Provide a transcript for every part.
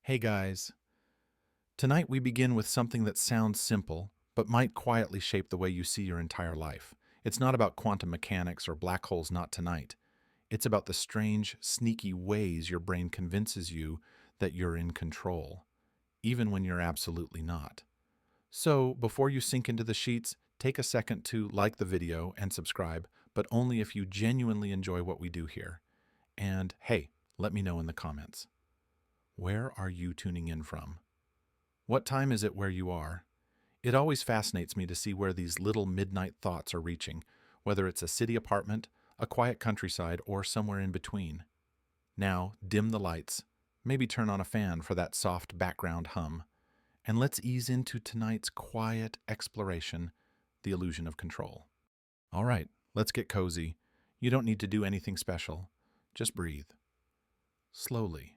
Hey guys, tonight we begin with something that sounds simple, but might quietly shape the way you see your entire life. It's not about quantum mechanics or black holes, not tonight. It's about the strange, sneaky ways your brain convinces you that you're in control, even when you're absolutely not. So, before you sink into the sheets, take a second to like the video and subscribe, but only if you genuinely enjoy what we do here. And hey, let me know in the comments. Where are you tuning in from? What time is it where you are? It always fascinates me to see where these little midnight thoughts are reaching, whether it's a city apartment, a quiet countryside, or somewhere in between. Now, dim the lights, maybe turn on a fan for that soft background hum, and let's ease into tonight's quiet exploration, the illusion of control. All right, let's get cozy. You don't need to do anything special. Just breathe. Slowly.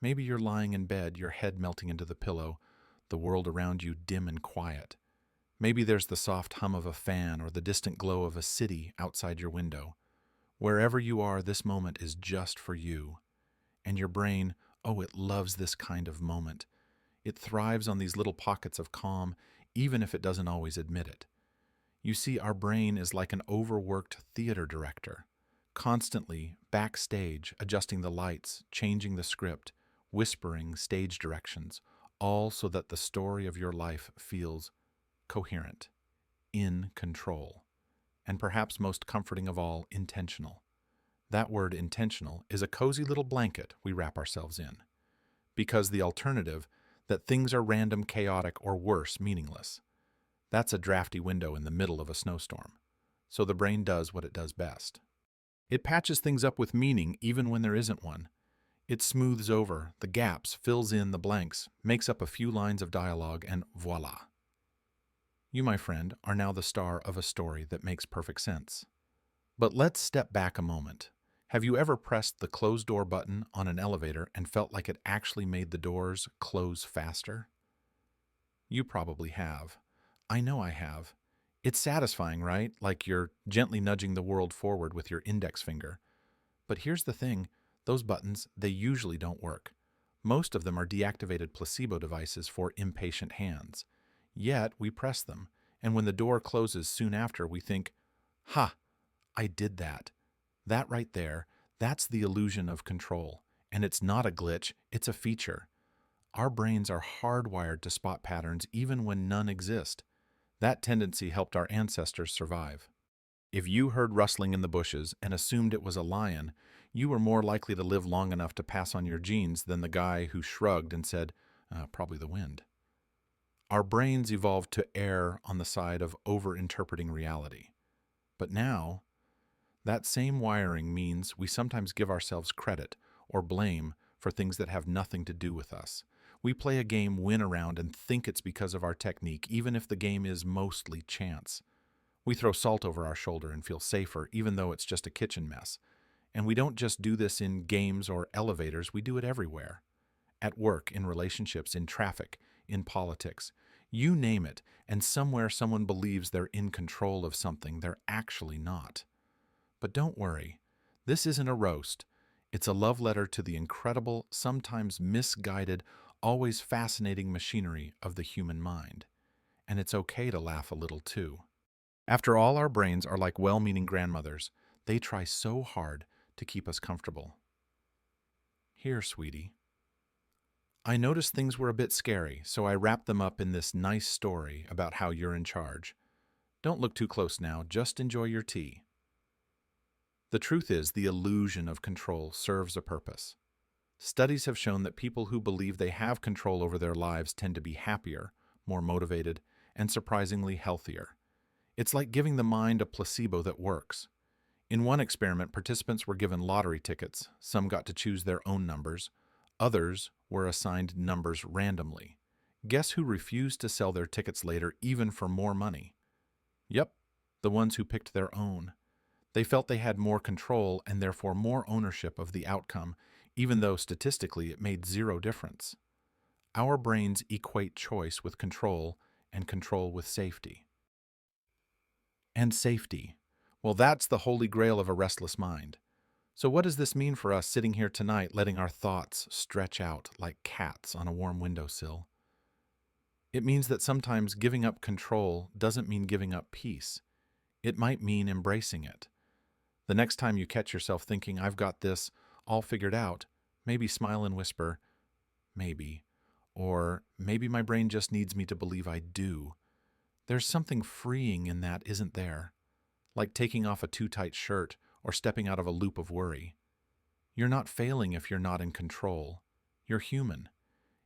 Maybe you're lying in bed, your head melting into the pillow, the world around you dim and quiet. Maybe there's the soft hum of a fan or the distant glow of a city outside your window. Wherever you are, this moment is just for you. And your brain, oh, it loves this kind of moment. It thrives on these little pockets of calm, even if it doesn't always admit it. You see, our brain is like an overworked theater director, constantly backstage, adjusting the lights, changing the script, whispering stage directions, all so that the story of your life feels coherent, in control, and perhaps most comforting of all, intentional. That word intentional is a cozy little blanket we wrap ourselves in. Because the alternative, that things are random, chaotic, or worse, meaningless, that's a drafty window in the middle of a snowstorm. So the brain does what it does best. It patches things up with meaning even when there isn't one. It smooths over the gaps, fills in the blanks, makes up a few lines of dialogue, and voila. You, my friend, are now the star of a story that makes perfect sense. But let's step back a moment. Have you ever pressed the close door button on an elevator and felt like it actually made the doors close faster? You probably have. I know I have. It's satisfying, right? Like you're gently nudging the world forward with your index finger. But here's the thing, those buttons, they usually don't work. Most of them are deactivated placebo devices for impatient hands. Yet we press them, and when the door closes soon after, we think, ha, I did that. That right there, that's the illusion of control. And it's not a glitch, it's a feature. Our brains are hardwired to spot patterns even when none exist. That tendency helped our ancestors survive. If you heard rustling in the bushes and assumed it was a lion, you were more likely to live long enough to pass on your genes than the guy who shrugged and said, probably the wind. Our brains evolved to err on the side of over-interpreting reality. But now, that same wiring means we sometimes give ourselves credit or blame for things that have nothing to do with us. We play a game, win around, and think it's because of our technique, even if the game is mostly chance. We throw salt over our shoulder and feel safer, even though it's just a kitchen mess. And we don't just do this in games or elevators, we do it everywhere. At work, in relationships, in traffic, in politics. You name it, and somewhere someone believes they're in control of something they're actually not. But don't worry, this isn't a roast. It's a love letter to the incredible, sometimes misguided, always fascinating machinery of the human mind. And it's okay to laugh a little too. After all, our brains are like well-meaning grandmothers. They try so hard to keep us comfortable. Here, sweetie. I noticed things were a bit scary, so I wrapped them up in this nice story about how you're in charge. Don't look too close now, just enjoy your tea. The truth is, the illusion of control serves a purpose. Studies have shown that people who believe they have control over their lives tend to be happier, more motivated, and surprisingly healthier. It's like giving the mind a placebo that works. In one experiment, participants were given lottery tickets. Some got to choose their own numbers. Others were assigned numbers randomly. Guess who refused to sell their tickets later, even for more money? Yep, the ones who picked their own. They felt they had more control and therefore more ownership of the outcome, even though statistically it made zero difference. Our brains equate choice with control and control with safety. And safety. Well, that's the holy grail of a restless mind. So, what does this mean for us sitting here tonight, letting our thoughts stretch out like cats on a warm windowsill? It means that sometimes giving up control doesn't mean giving up peace. It might mean embracing it. The next time you catch yourself thinking, I've got this all figured out, maybe smile and whisper, maybe. Or maybe my brain just needs me to believe I do. There's something freeing in that, isn't there? Like taking off a too tight shirt or stepping out of a loop of worry. You're not failing if you're not in control. You're human.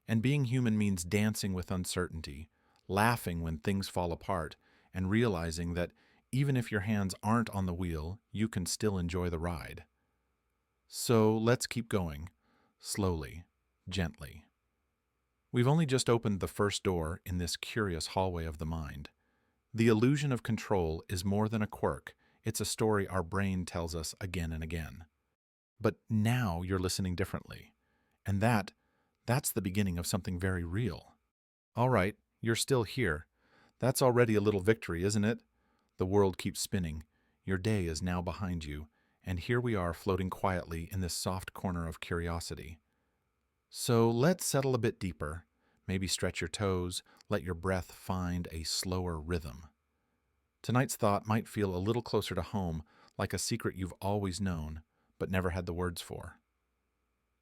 And being human means dancing with uncertainty, laughing when things fall apart, and realizing that even if your hands aren't on the wheel, you can still enjoy the ride. So let's keep going, slowly, gently. We've only just opened the first door in this curious hallway of the mind. The illusion of control is more than a quirk, it's a story our brain tells us again and again. But now you're listening differently. And that's the beginning of something very real. All right, you're still here. That's already a little victory, isn't it? The world keeps spinning. Your day is now behind you, and here we are floating quietly in this soft corner of curiosity. So let's settle a bit deeper. Maybe stretch your toes, let your breath find a slower rhythm. Tonight's thought might feel a little closer to home, like a secret you've always known, but never had the words for.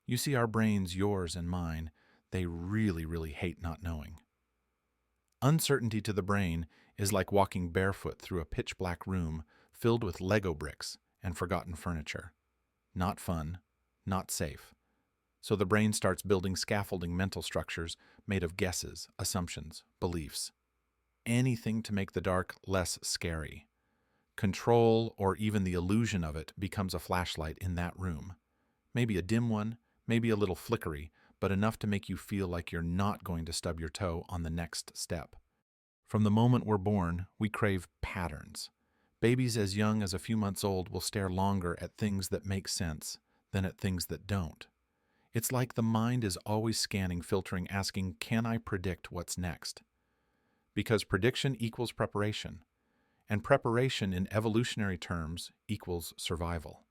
You see, our brains, yours and mine, they really hate not knowing. Uncertainty to the brain is like walking barefoot through a pitch-black room filled with Lego bricks and forgotten furniture. Not fun, not safe. So the brain starts building scaffolding mental structures made of guesses, assumptions, beliefs. Anything to make the dark less scary. Control, or even the illusion of it, becomes a flashlight in that room. Maybe a dim one, maybe a little flickery, but enough to make you feel like you're not going to stub your toe on the next step. From the moment we're born, we crave patterns. Babies as young as a few months old will stare longer at things that make sense than at things that don't. It's like the mind is always scanning, filtering, asking, can I predict what's next? Because prediction equals preparation, and preparation in evolutionary terms equals survival.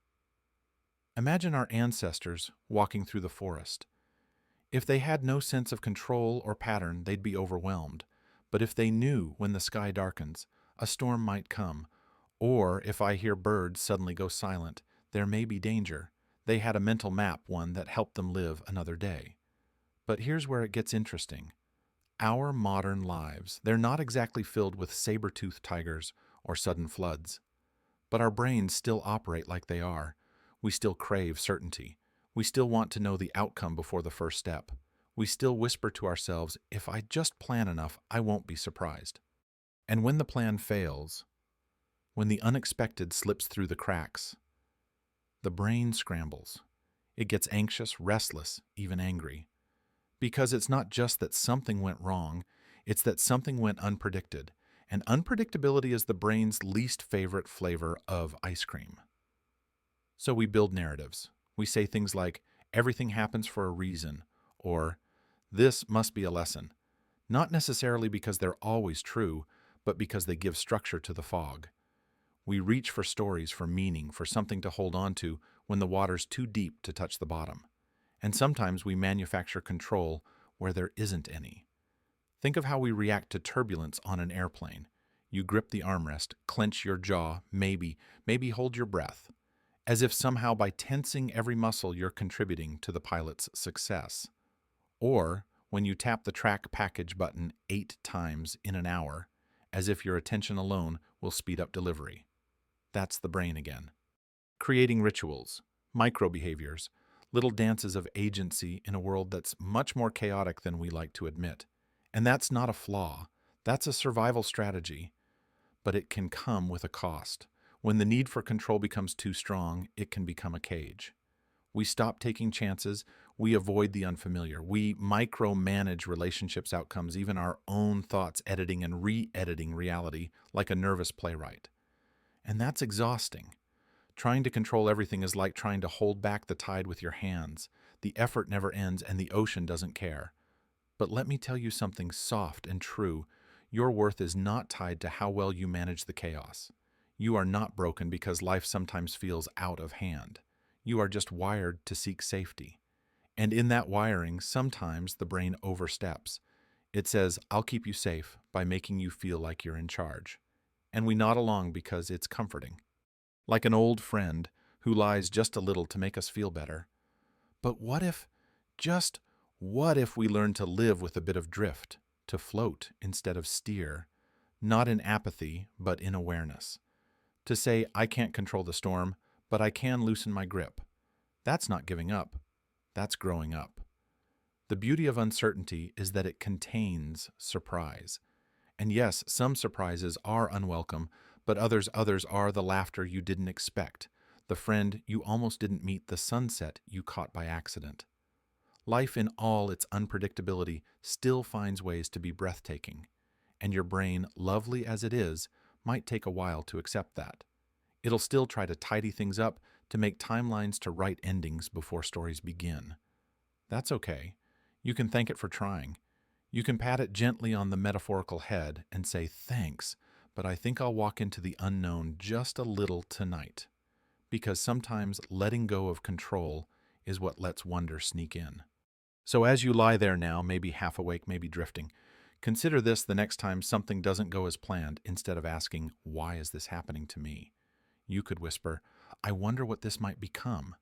Imagine our ancestors walking through the forest. If they had no sense of control or pattern, they'd be overwhelmed. But if they knew when the sky darkens, a storm might come, or if I hear birds suddenly go silent, there may be danger. They had a mental map, one that helped them live another day. But here's where it gets interesting. Our modern lives, they're not exactly filled with saber-toothed tigers or sudden floods. But our brains still operate like they are. We still crave certainty. We still want to know the outcome before the first step. We still whisper to ourselves, if I just plan enough, I won't be surprised. And when the plan fails, when the unexpected slips through the cracks, the brain scrambles. It gets anxious, restless, even angry. Because it's not just that something went wrong, it's that something went unpredicted. And unpredictability is the brain's least favorite flavor of ice cream. So we build narratives. We say things like, everything happens for a reason, or this must be a lesson. Not necessarily because they're always true, but because they give structure to the fog. We reach for stories, for meaning, for something to hold on to when the water's too deep to touch the bottom. And sometimes we manufacture control where there isn't any. Think of how we react to turbulence on an airplane. You grip the armrest, clench your jaw, maybe hold your breath, as if somehow by tensing every muscle you're contributing to the pilot's success. Or when you tap the track package button 8 times in an hour, as if your attention alone will speed up delivery. That's the brain again. Creating rituals, micro-behaviors, little dances of agency in a world that's much more chaotic than we like to admit. And that's not a flaw. That's a survival strategy. But it can come with a cost. When the need for control becomes too strong, it can become a cage. We stop taking chances. We avoid the unfamiliar. We micromanage relationships' outcomes, even our own thoughts, editing and re-editing reality like a nervous playwright. And that's exhausting. Trying to control everything is like trying to hold back the tide with your hands. The effort never ends and the ocean doesn't care. But let me tell you something soft and true. Your worth is not tied to how well you manage the chaos. You are not broken because life sometimes feels out of hand. You are just wired to seek safety. And in that wiring, sometimes the brain oversteps. It says, I'll keep you safe by making you feel like you're in charge. And we nod along because it's comforting. Like an old friend who lies just a little to make us feel better. But just what if we learn to live with a bit of drift, to float instead of steer, not in apathy, but in awareness? To say, I can't control the storm, but I can loosen my grip. That's not giving up. That's growing up. The beauty of uncertainty is that it contains surprise. And yes, some surprises are unwelcome, but others are the laughter you didn't expect, the friend you almost didn't meet, the sunset you caught by accident. Life in all its unpredictability still finds ways to be breathtaking, and your brain, lovely as it is, might take a while to accept that. It'll still try to tidy things up, to make timelines, to write endings before stories begin. That's okay. You can thank it for trying. You can pat it gently on the metaphorical head and say, thanks, but I think I'll walk into the unknown just a little tonight. Because sometimes letting go of control is what lets wonder sneak in. So as you lie there now, maybe half awake, maybe drifting, consider this the next time something doesn't go as planned. Instead of asking, why is this happening to me? You could whisper, I wonder what this might become.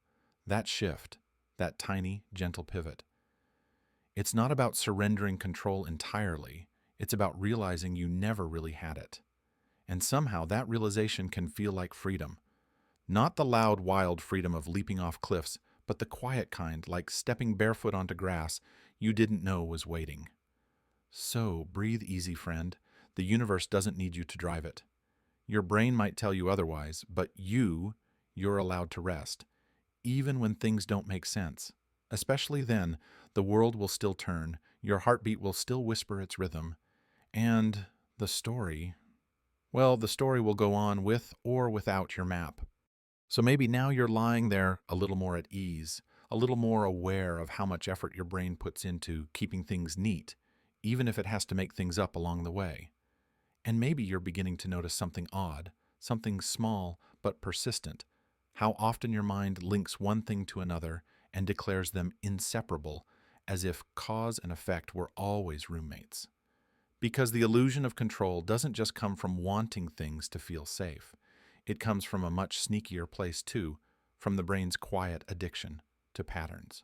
That shift, that tiny, gentle pivot. It's not about surrendering control entirely. It's about realizing you never really had it. And somehow that realization can feel like freedom. Not the loud, wild freedom of leaping off cliffs, but the quiet kind, like stepping barefoot onto grass you didn't know was waiting. So breathe easy, friend. The universe doesn't need you to drive it. Your brain might tell you otherwise, but you're allowed to rest, even when things don't make sense. Especially then, the world will still turn, your heartbeat will still whisper its rhythm, and the story will go on with or without your map. So maybe now you're lying there a little more at ease, a little more aware of how much effort your brain puts into keeping things neat, even if it has to make things up along the way. And maybe you're beginning to notice something odd, something small but persistent, how often your mind links one thing to another and declares them inseparable, as if cause and effect were always roommates. Because the illusion of control doesn't just come from wanting things to feel safe. It comes from a much sneakier place too, from the brain's quiet addiction to patterns.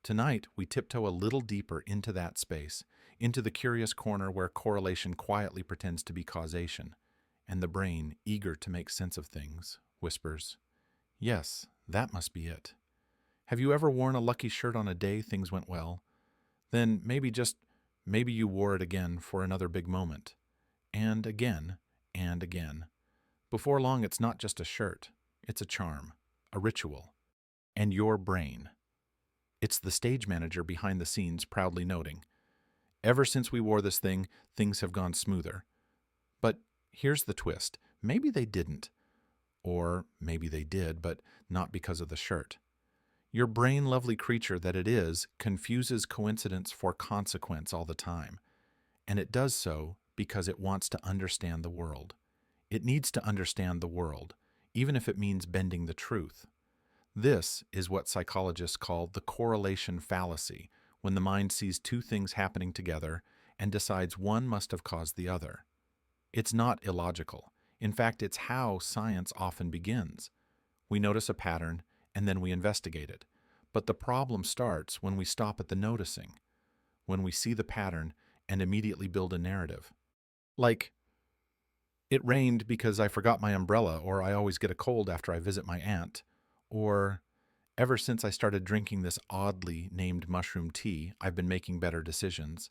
Tonight, we tiptoe a little deeper into that space, into the curious corner where correlation quietly pretends to be causation, and the brain, eager to make sense of things, whispers, yes, that must be it. Have you ever worn a lucky shirt on a day things went well? Then maybe you wore it again for another big moment. And again, and again. Before long, it's not just a shirt. It's a charm, a ritual. And your brain. It's the stage manager behind the scenes proudly noting, ever since we wore this thing, things have gone smoother. But here's the twist. Maybe they didn't. Or maybe they did, but not because of the shirt. Your brain, lovely creature that it is, confuses coincidence for consequence all the time. And it does so because it wants to understand the world. It needs to understand the world, even if it means bending the truth. This is what psychologists call the correlation fallacy, when the mind sees two things happening together and decides one must have caused the other. It's not illogical. In fact, it's how science often begins. We notice a pattern, and then we investigate it. But the problem starts when we stop at the noticing, when we see the pattern and immediately build a narrative. Like, it rained because I forgot my umbrella, or I always get a cold after I visit my aunt, or ever since I started drinking this oddly named mushroom tea, I've been making better decisions.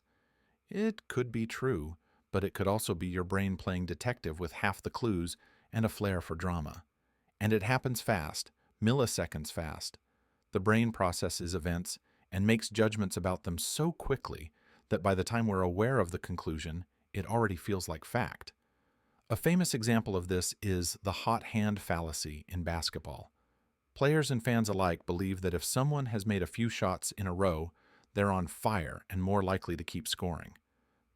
It could be true, but it could also be your brain playing detective with half the clues and a flair for drama. And it happens fast, milliseconds fast. The brain processes events and makes judgments about them so quickly that by the time we're aware of the conclusion, it already feels like fact. A famous example of this is the hot hand fallacy in basketball. Players and fans alike believe that if someone has made a few shots in a row, they're on fire and more likely to keep scoring.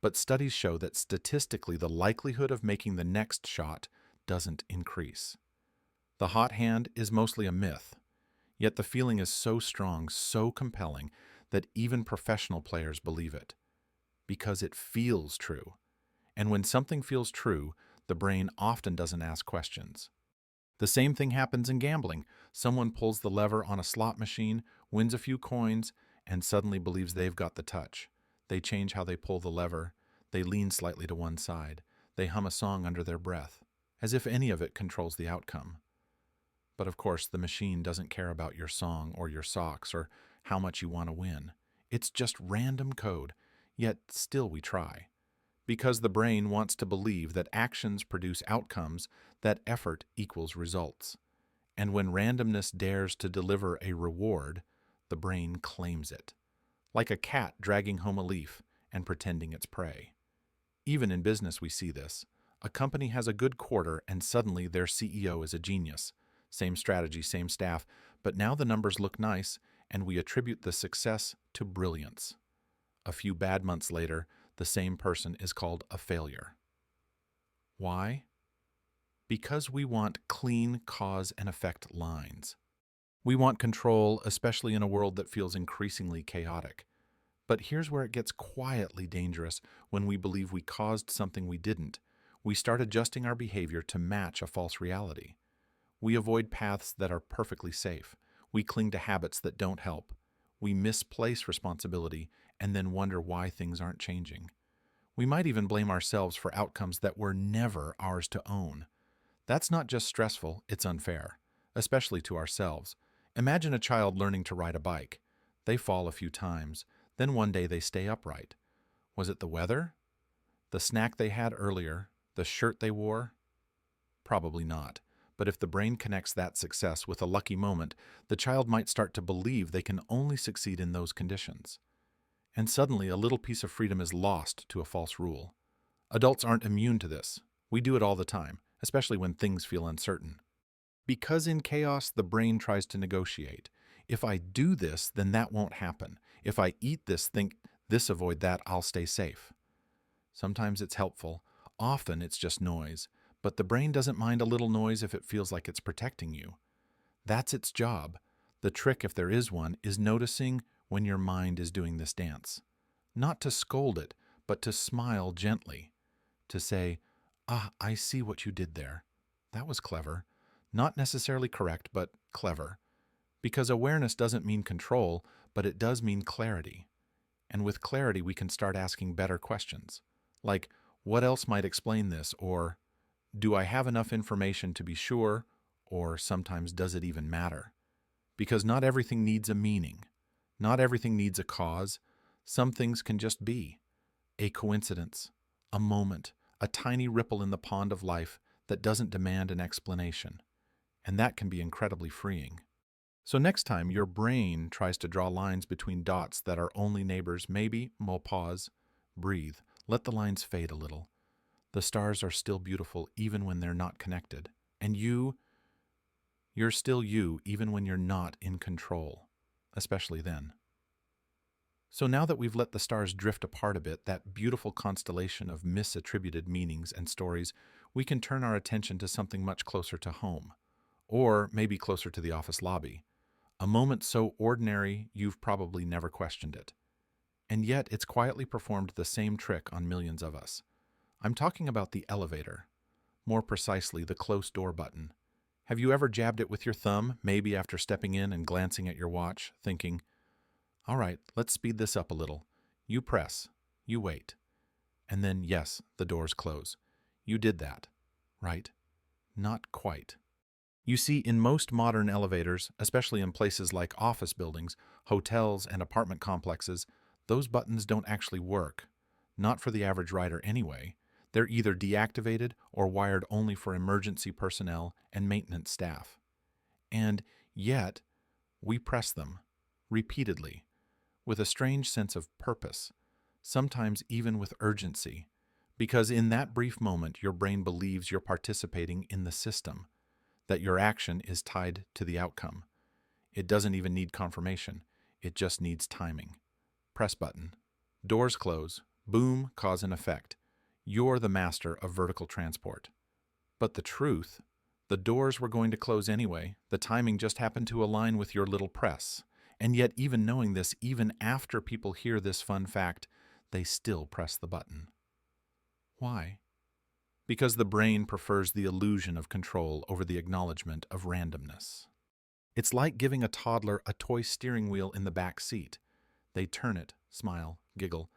But studies show that statistically the likelihood of making the next shot doesn't increase. The hot hand is mostly a myth, Yet the feeling is so strong, so compelling, that even professional players believe it. Because it feels true. And when something feels true, the brain often doesn't ask questions. The same thing happens in gambling. Someone pulls the lever on a slot machine, wins a few coins, and suddenly believes they've got the touch. They change how they pull the lever. They lean slightly to one side. They hum a song under their breath, as if any of it controls the outcome. But of course, the machine doesn't care about your song or your socks or how much you want to win. It's just random code, yet still we try. Because the brain wants to believe that actions produce outcomes, that effort equals results. And when randomness dares to deliver a reward, the brain claims it. Like a cat dragging home a leaf and pretending it's prey. Even in business we see this. A company has a good quarter and suddenly their CEO is a genius. Same strategy, same staff, but now the numbers look nice and we attribute the success to brilliance. A few bad months later, the same person is called a failure. Why? Because we want clean cause and effect lines. We want control, especially in a world that feels increasingly chaotic. But here's where it gets quietly dangerous when we believe we caused something we didn't. We start adjusting our behavior to match a false reality. We avoid paths that are perfectly safe. We cling to habits that don't help. We misplace responsibility and then wonder why things aren't changing. We might even blame ourselves for outcomes that were never ours to own. That's not just stressful, it's unfair, especially to ourselves. Imagine a child learning to ride a bike. They fall a few times, then one day they stay upright. Was it the weather? The snack they had earlier? The shirt they wore? Probably not. But if the brain connects that success with a lucky moment, the child might start to believe they can only succeed in those conditions. And suddenly a little piece of freedom is lost to a false rule. Adults aren't immune to this. We do it all the time, especially when things feel uncertain. Because in chaos, the brain tries to negotiate. If I do this, then that won't happen. If I eat this, think this, avoid that, I'll stay safe. Sometimes it's helpful. Often it's just noise. But the brain doesn't mind a little noise if it feels like it's protecting you. That's its job. The trick, if there is one, is noticing when your mind is doing this dance. Not to scold it, but to smile gently. To say, I see what you did there. That was clever. Not necessarily correct, but clever. Because awareness doesn't mean control, but it does mean clarity. And with clarity, we can start asking better questions. Like, what else might explain this? Or, do I have enough information to be sure? Or sometimes, does it even matter? Because not everything needs a meaning. Not everything needs a cause. Some things can just be. A coincidence, a moment, a tiny ripple in the pond of life that doesn't demand an explanation. And that can be incredibly freeing. So next time your brain tries to draw lines between dots that are only neighbors, maybe, pause, breathe, let the lines fade a little. The stars are still beautiful even when they're not connected. And you're still you even when you're not in control, especially then. So now that we've let the stars drift apart a bit, that beautiful constellation of misattributed meanings and stories, we can turn our attention to something much closer to home, or maybe closer to the office lobby. A moment so ordinary you've probably never questioned it. And yet it's quietly performed the same trick on millions of us. I'm talking about the elevator. More precisely, the close door button. Have you ever jabbed it with your thumb, maybe after stepping in and glancing at your watch, thinking, all right, let's speed this up a little. You press. You wait. And then, yes, the doors close. You did that, right? Not quite. You see, in most modern elevators, especially in places like office buildings, hotels, and apartment complexes, those buttons don't actually work. Not for the average rider anyway. They're either deactivated or wired only for emergency personnel and maintenance staff. And yet, we press them, repeatedly, with a strange sense of purpose, sometimes even with urgency, because in that brief moment your brain believes you're participating in the system, that your action is tied to the outcome. It doesn't even need confirmation, it just needs timing. Press button. Doors close. Boom, cause and effect. You're the master of vertical transport. But the The doors were going to close anyway. The timing just happened to align with your little press. And yet, even knowing this, even after people hear this fun fact, they still press the button. Why? Because the brain prefers the illusion of control over the acknowledgement of randomness. It's like giving a toddler a toy steering wheel in the back seat. They turn it, smile, giggle,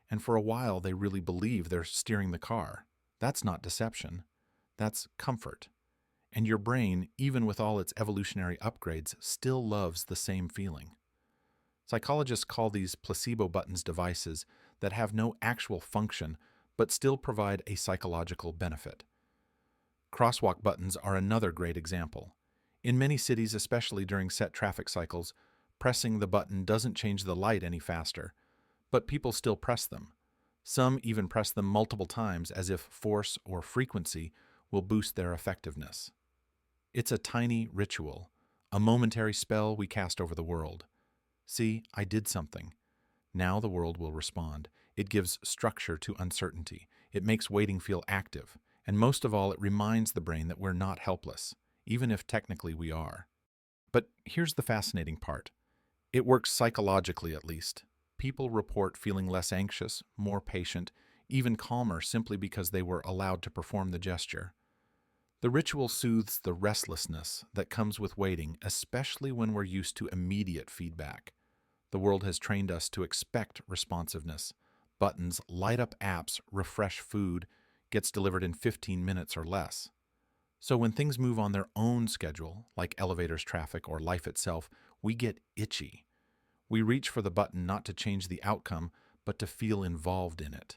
and for a while they really believe they're steering the car. That's not deception. That's comfort. And your brain, even with all its evolutionary upgrades, still loves the same feeling. Psychologists call these placebo buttons devices that have no actual function but still provide a psychological benefit. Crosswalk buttons are another great example. In many cities, especially during set traffic cycles, pressing the button doesn't change the light any faster, but people still press them. Some even press them multiple times as if force or frequency will boost their effectiveness. It's a tiny ritual, a momentary spell we cast over the world. See, I did something. Now the world will respond. It gives structure to uncertainty. It makes waiting feel active. And most of all, it reminds the brain that we're not helpless, even if technically we are. But here's the fascinating part. It works psychologically, at least. People report feeling less anxious, more patient, even calmer simply because they were allowed to perform the gesture. The ritual soothes the restlessness that comes with waiting, especially when we're used to immediate feedback. The world has trained us to expect responsiveness. Buttons, light up apps, refresh food, gets delivered in 15 minutes or less. So when things move on their own schedule, like elevators, traffic, or life itself, we get itchy. We reach for the button not to change the outcome, but to feel involved in it.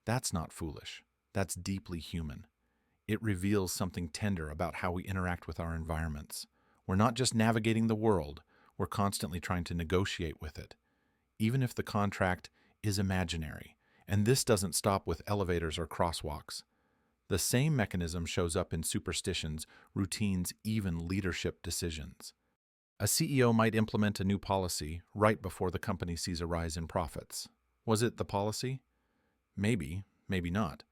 That's not foolish. That's deeply human. It reveals something tender about how we interact with our environments. We're not just navigating the world, we're constantly trying to negotiate with it, even if the contract is imaginary. And this doesn't stop with elevators or crosswalks. The same mechanism shows up in superstitions, routines, even leadership decisions. A CEO might implement a new policy right before the company sees a rise in profits. Was it the policy? Maybe, maybe not.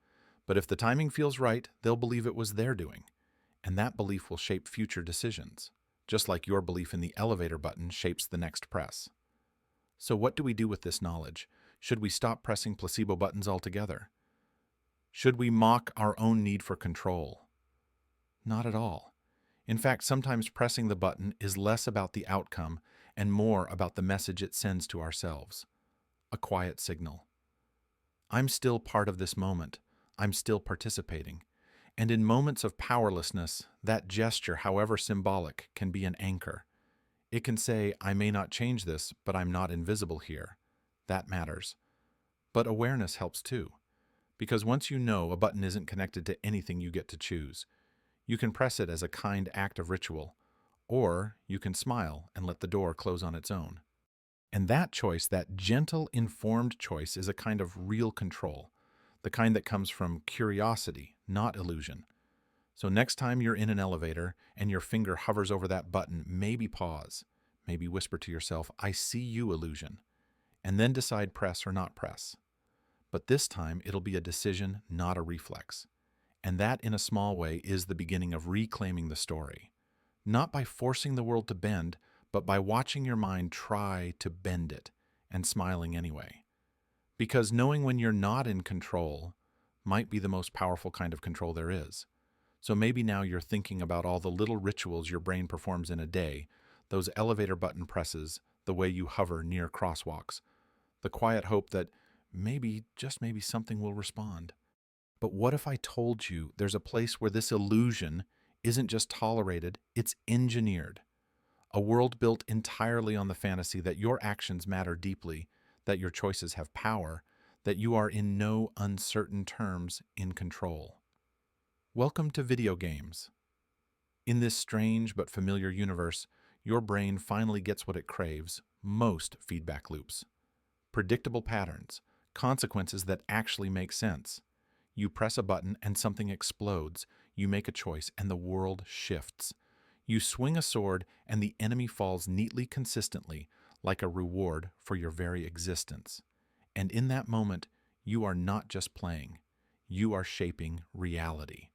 But if the timing feels right, they'll believe it was their doing. And that belief will shape future decisions, just like your belief in the elevator button shapes the next press. So what do we do with this knowledge? Should we stop pressing placebo buttons altogether? Should we mock our own need for control? Not at all. In fact, sometimes pressing the button is less about the outcome and more about the message it sends to ourselves. A quiet signal. I'm still part of this moment. I'm still participating. And in moments of powerlessness, that gesture, however symbolic, can be an anchor. It can say, I may not change this, but I'm not invisible here. That matters. But awareness helps too. Because once you know a button isn't connected to anything you get to choose, you can press it as a kind act of ritual, or you can smile and let the door close on its own. And that choice, that gentle, informed choice, is a kind of real control, the kind that comes from curiosity, not illusion. So next time you're in an elevator and your finger hovers over that button, maybe pause, maybe whisper to yourself, I see you, illusion, and then decide press or not press. But this time it'll be a decision, not a reflex. And that, in a small way, is the beginning of reclaiming the story. Not by forcing the world to bend, but by watching your mind try to bend it and smiling anyway. Because knowing when you're not in control might be the most powerful kind of control there is. So maybe now you're thinking about all the little rituals your brain performs in a day, those elevator button presses, the way you hover near crosswalks, the quiet hope that maybe, just maybe, something will respond. But what if I told you there's a place where this illusion isn't just tolerated, it's engineered? A world built entirely on the fantasy that your actions matter deeply, that your choices have power, that you are in no uncertain terms in control. Welcome to video games. In this strange but familiar universe, your brain finally gets what it craves, most feedback loops. Predictable patterns, consequences that actually make sense. You press a button and something explodes. You make a choice and the world shifts. You swing a sword and the enemy falls neatly, consistently, like a reward for your very existence. And in that moment, you are not just playing. You are shaping reality.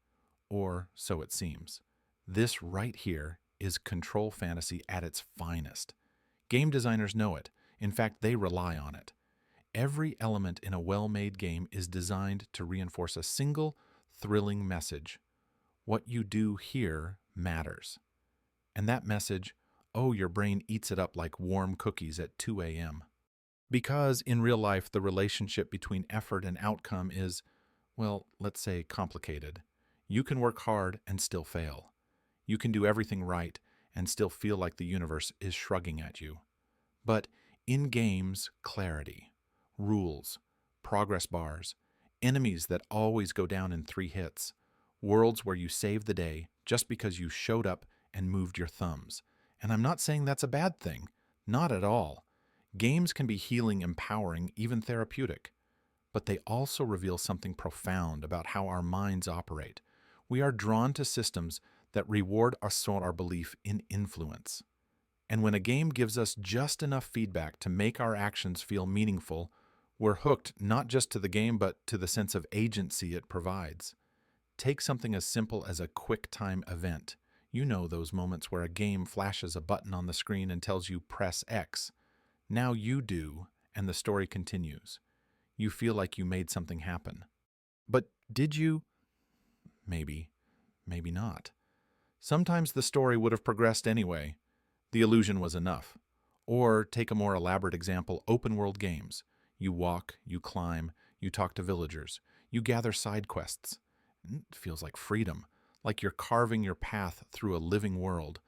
Or so it seems. This right here is control fantasy at its finest. Game designers know it. In fact, they rely on it. Every element in a well-made game is designed to reinforce a single, thrilling message. What you do here matters. And that message, oh, your brain eats it up like warm cookies at 2 a.m. Because in real life, the relationship between effort and outcome is, well, let's say complicated. You can work hard and still fail. You can do everything right and still feel like the universe is shrugging at you. But in games, clarity, rules, progress bars, enemies that always go down in 3 hits, worlds where you save the day just because you showed up and moved your thumbs. And I'm not saying that's a bad thing. Not at all. Games can be healing, empowering, even therapeutic. But they also reveal something profound about how our minds operate. We are drawn to systems that reward us for our belief in influence. And when a game gives us just enough feedback to make our actions feel meaningful, we're hooked not just to the game but to the sense of agency it provides. Take something as simple as a quick time event. You know those moments where a game flashes a button on the screen and tells you press X. Now you do, and the story continues. You feel like you made something happen. But did you? Maybe, maybe not. Sometimes the story would have progressed anyway. The illusion was enough. Or take a more elaborate example, open-world games. You walk, you climb, you talk to villagers, you gather side quests. It feels like freedom, like you're carving your path through a living world.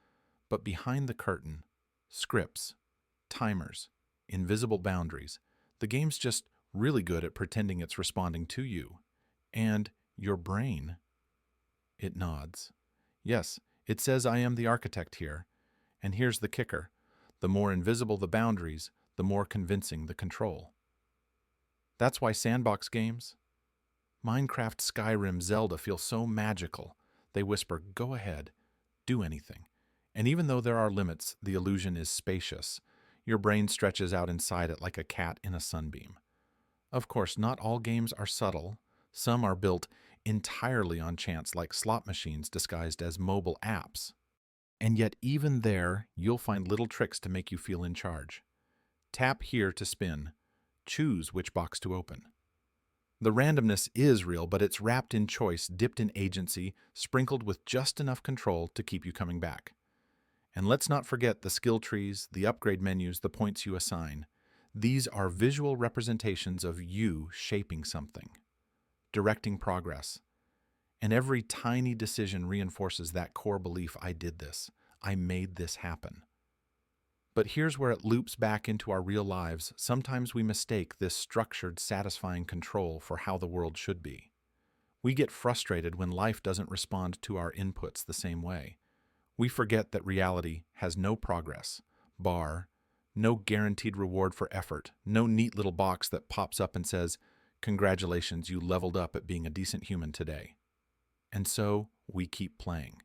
But behind the curtain, scripts, timers, invisible boundaries. The game's just really good at pretending it's responding to you. And your brain, it nods. Yes, it says I am the architect here. And here's the kicker. The more invisible the boundaries, the more convincing the control. That's why sandbox games, Minecraft, Skyrim, Zelda feel so magical. They whisper, go ahead, do anything. And even though there are limits, the illusion is spacious. Your brain stretches out inside it like a cat in a sunbeam. Of course, not all games are subtle. Some are built entirely on chance, like slot machines disguised as mobile apps. And yet even there, you'll find little tricks to make you feel in charge. Tap here to spin. Choose which box to open. The randomness is real, but it's wrapped in choice, dipped in agency, sprinkled with just enough control to keep you coming back. And let's not forget the skill trees, the upgrade menus, the points you assign. These are visual representations of you shaping something, directing progress. And every tiny decision reinforces that core belief, I did this, I made this happen. But here's where it loops back into our real lives. Sometimes we mistake this structured, satisfying control for how the world should be. We get frustrated when life doesn't respond to our inputs the same way. We forget that reality has no progress, bar, no guaranteed reward for effort, no neat little box that pops up and says, congratulations, you leveled up at being a decent human today. And so we keep playing,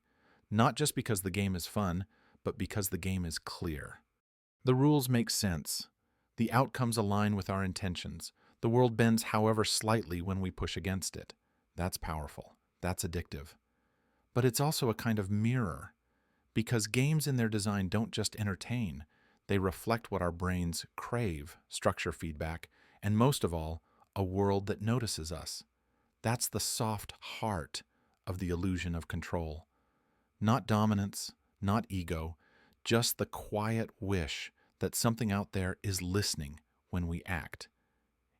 not just because the game is fun, but because the game is clear. The rules make sense. The outcomes align with our intentions. The world bends however slightly when we push against it. That's powerful. That's addictive. But it's also a kind of mirror, because games in their design don't just entertain. They reflect what our brains crave, structure feedback, and most of all, a world that notices us. That's the soft heart of the illusion of control. Not dominance, not ego, just the quiet wish that something out there is listening when we act.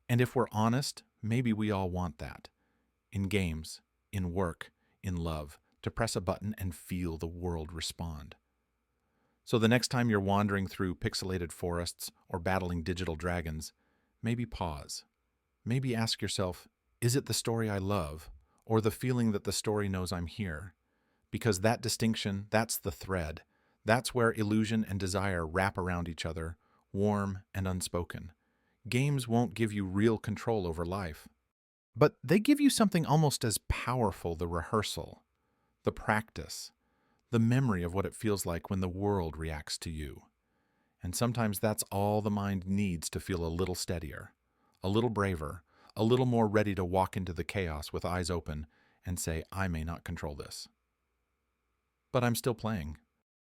And if we're honest, maybe we all want that. In games, in work, in love, to press a button and feel the world respond. So the next time you're wandering through pixelated forests or battling digital dragons, maybe pause. Maybe ask yourself, is it the story I love, or the feeling that the story knows I'm here? Because that distinction, that's the thread. That's where illusion and desire wrap around each other, warm and unspoken. Games won't give you real control over life. But they give you something almost as powerful, the rehearsal, the practice, the memory of what it feels like when the world reacts to you. And sometimes that's all the mind needs to feel a little steadier, a little braver, a little more ready to walk into the chaos with eyes open and say, I may not control this. but I'm still playing.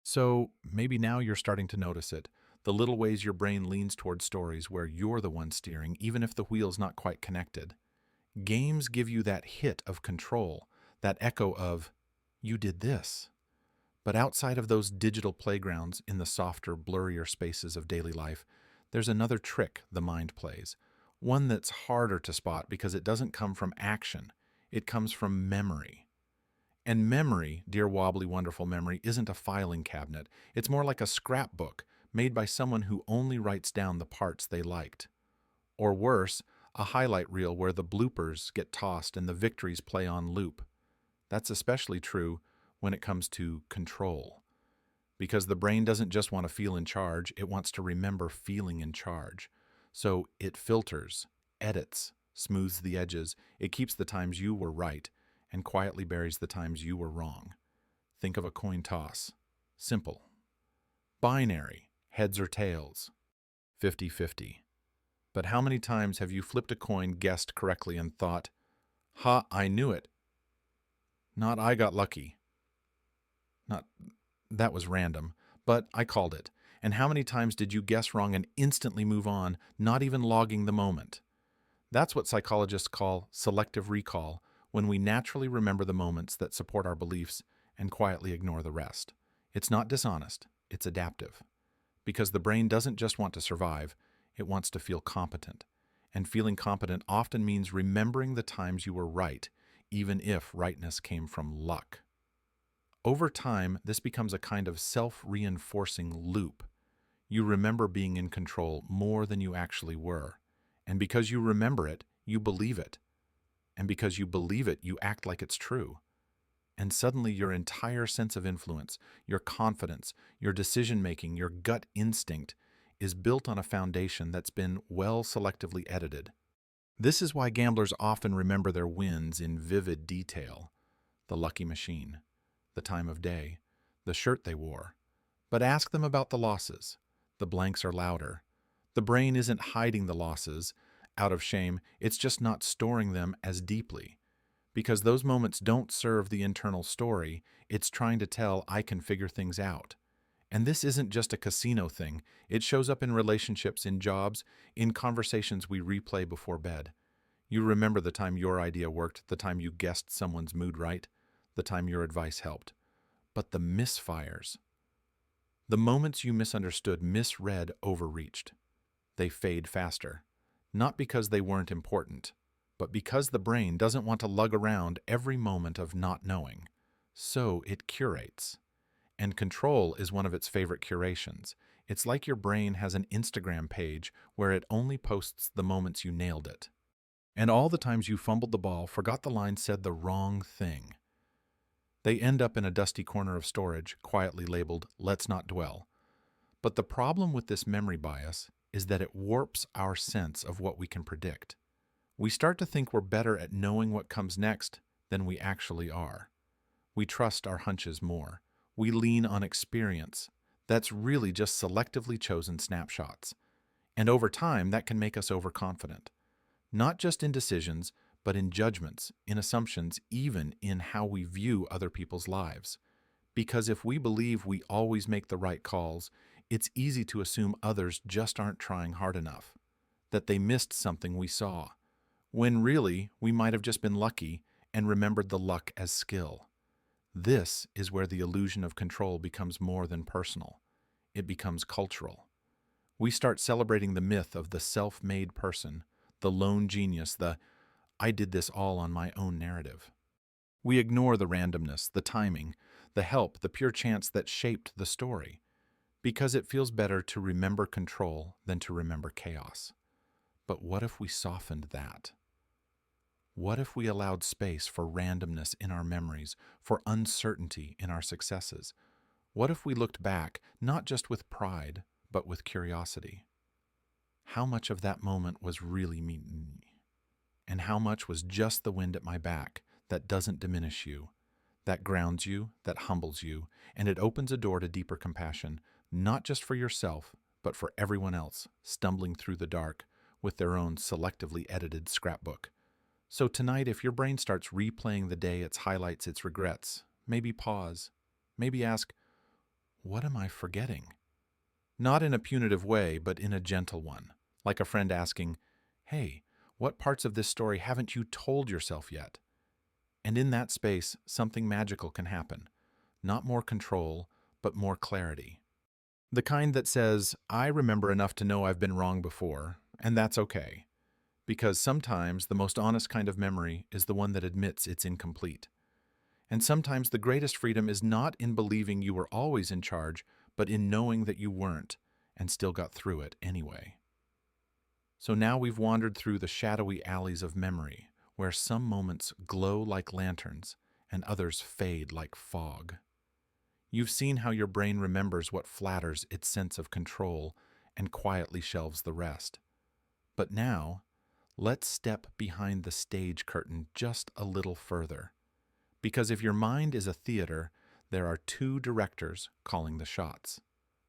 So maybe now you're starting to notice it. The little ways your brain leans toward stories where you're the one steering, even if the wheel's not quite connected. Games give you that hit of control, that echo of, you did this. But outside of those digital playgrounds in the softer, blurrier spaces of daily life, there's another trick the mind plays. One that's harder to spot because it doesn't come from action. It comes from memory. And memory, dear wobbly, wonderful memory, isn't a filing cabinet. It's more like a scrapbook made by someone who only writes down the parts they liked. Or worse, a highlight reel where the bloopers get tossed and the victories play on loop. That's especially true when it comes to control. Because the brain doesn't just want to feel in charge, it wants to remember feeling in charge. So it filters, edits, smooths the edges, it keeps the times you were right, and quietly buries the times you were wrong. Think of a coin toss. Simple. Binary, heads or tails. 50-50. But how many times have you flipped a coin, guessed correctly, and thought, ha, I knew it. Not I got lucky. Not that was random, but I called it. And how many times did you guess wrong and instantly move on, not even logging the moment? That's what psychologists call selective recall, when we naturally remember the moments that support our beliefs and quietly ignore the rest. It's not dishonest, it's adaptive. Because the brain doesn't just want to survive, it wants to feel competent. And feeling competent often means remembering the times you were right, even if rightness came from luck. Over time, this becomes a kind of self-reinforcing loop. You remember being in control more than you actually were. And because you remember it, you believe it. And because you believe it, you act like it's true. And suddenly your entire sense of influence, your confidence, your decision-making, your gut instinct is built on a foundation that's been well selectively edited. This is why gamblers often remember their wins in vivid detail. The lucky machine, the time of day, the shirt they wore. But ask them about the losses. The blanks are louder. The brain isn't hiding the losses out of shame, it's just not storing them as deeply. Because those moments don't serve the internal story, it's trying to tell, I can figure things out. And this isn't just a casino thing. It shows up in relationships, in jobs, in conversations we replay before bed. You remember the time your idea worked, the time you guessed someone's mood right, the time your advice helped. But the misfires, the moments you misunderstood, misread, overreached, they fade faster. Not because they weren't important, but because the brain doesn't want to lug around every moment of not knowing. So it curates. And control is one of its favorite curations. It's like your brain has an Instagram page where it only posts the moments you nailed it. And all the times you fumbled the ball, forgot the line, said the wrong thing. They end up in a dusty corner of storage, quietly labeled, "Let's not dwell." But the problem with this memory bias is that it warps our sense of what we can predict. We start to think we're better at knowing what comes next than we actually are. We trust our hunches more. We lean on experience. That's really just selectively chosen snapshots. And over time, that can make us overconfident. Not just in decisions, but in judgments, in assumptions, even in how we view other people's lives. Because if we believe we always make the right calls, it's easy to assume others just aren't trying hard enough, that they missed something we saw, when really we might have just been lucky and remembered the luck as skill. This is where the illusion of control becomes more than personal. It becomes cultural. We start celebrating the myth of the self-made person, the lone genius, the "I did this all on my own" narrative. We ignore the randomness, the timing, the help, the pure chance that shaped the story, because it feels better to remember control than to remember chaos. But what if we softened that? What if we allowed space for randomness in our memories, for uncertainty in our successes? What if we looked back, not just with pride, but with curiosity? How much of that moment was really me? And how much was just the wind at my back that doesn't diminish you, that grounds you, that humbles you, and it opens a door to deeper compassion, not just for yourself, but for everyone else stumbling through the dark with their own selectively edited scrapbook. So tonight, if your brain starts replaying the day, its highlights, its regrets, maybe pause, Maybe ask, what am I forgetting? Not in a punitive way, but in a gentle one, like a friend asking, hey, what parts of this story haven't you told yourself yet? And in that space, something magical can happen. Not more control, but more clarity. The kind that says, I remember enough to know I've been wrong before, and that's okay. Because sometimes the most honest kind of memory is the one that admits it's incomplete. And sometimes the greatest freedom is not in believing you were always in charge, but in knowing that you weren't, and still got through it anyway. So now we've wandered through the shadowy alleys of memory, where some moments glow like lanterns, and others fade like fog. You've seen how your brain remembers what flatters its sense of control and quietly shelves the rest. But now, let's step behind the stage curtain just a little further. Because if your mind is a theater, there are two directors calling the shots.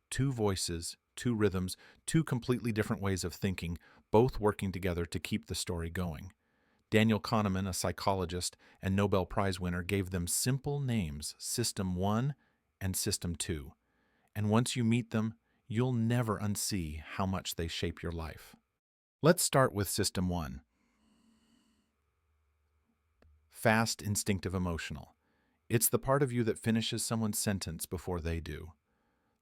Two voices, two rhythms, two completely different ways of thinking, both working together to keep the story going. Daniel Kahneman, a psychologist and Nobel Prize winner, gave them simple names, System 1 and System 2. And once you meet them, you'll never unsee how much they shape your life. Let's start with System 1. Fast, instinctive, emotional. It's the part of you that finishes someone's sentence before they do.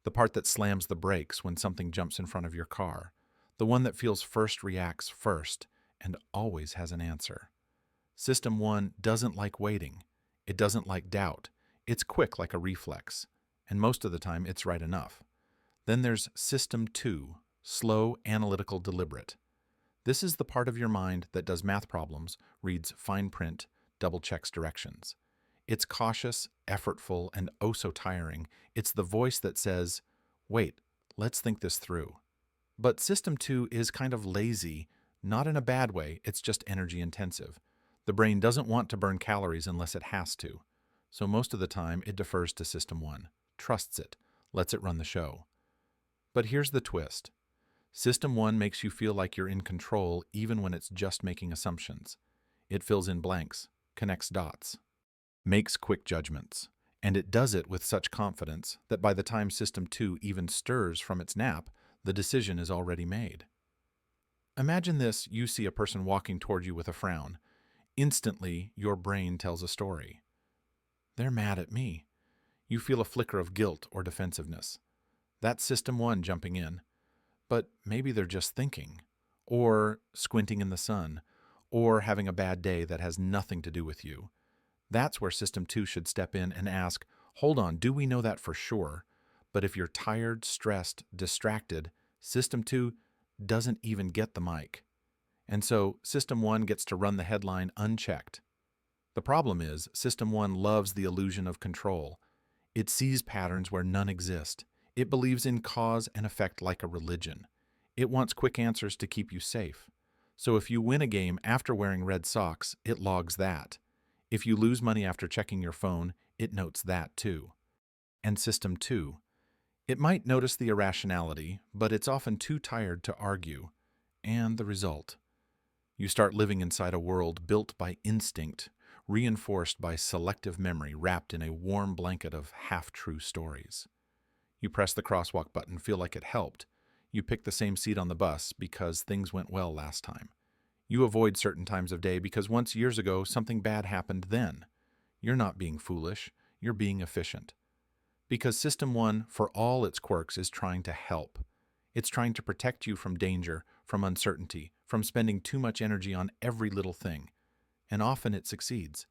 The part that slams the brakes when something jumps in front of your car. The one that feels first, reacts first, and always has an answer. System 1 doesn't like waiting. It doesn't like doubt. It's quick like a reflex, and most of the time it's right enough. Then there's System 2, slow, analytical, deliberate. This is the part of your mind that does math problems, reads fine print, double-checks directions. It's cautious, effortful, and oh so tiring. It's the voice that says, wait, let's think this through. But System 2 is kind of lazy, not in a bad way, it's just energy intensive. The brain doesn't want to burn calories unless it has to. So most of the time, it defers to System 1, trusts it, lets it run the show. But here's the twist. System 1 makes you feel like you're in control even when it's just making assumptions. It fills in blanks, connects dots, makes quick judgments. And it does it with such confidence that by the time System 2 even stirs from its nap, the decision is already made. Imagine this: you see a person walking toward you with a frown. Instantly, your brain tells a story. They're mad at me. You feel a flicker of guilt or defensiveness. That's System 1 jumping in. But maybe they're just thinking, or squinting in the sun, or having a bad day that has nothing to do with you. That's where System 2 should step in and ask, hold on, do we know that for sure? But if you're tired, stressed, distracted, System 2 doesn't even get the mic. And so System 1 gets to run the headline unchecked. The problem is, System 1 loves the illusion of control. It sees patterns where none exist. It believes in cause and effect like a religion. It wants quick answers to keep you safe. So if you win a game after wearing red socks, it logs that. If you lose money after checking your phone, it notes that too. And System 2. It might notice the irrationality, but it's often too tired to argue. And the result. You start living inside a world built by instinct, reinforced by selective memory wrapped in a warm blanket of half-true stories. You press the crosswalk button, feel like it helped. You pick the same seat on the bus because things went well last time. You avoid certain times of day because once years ago something bad happened then. You're not being foolish, you're being efficient. Because System 1, for all its quirks, is trying to help. It's trying to protect you from danger, from uncertainty, from spending too much energy on every little thing. And often it succeeds.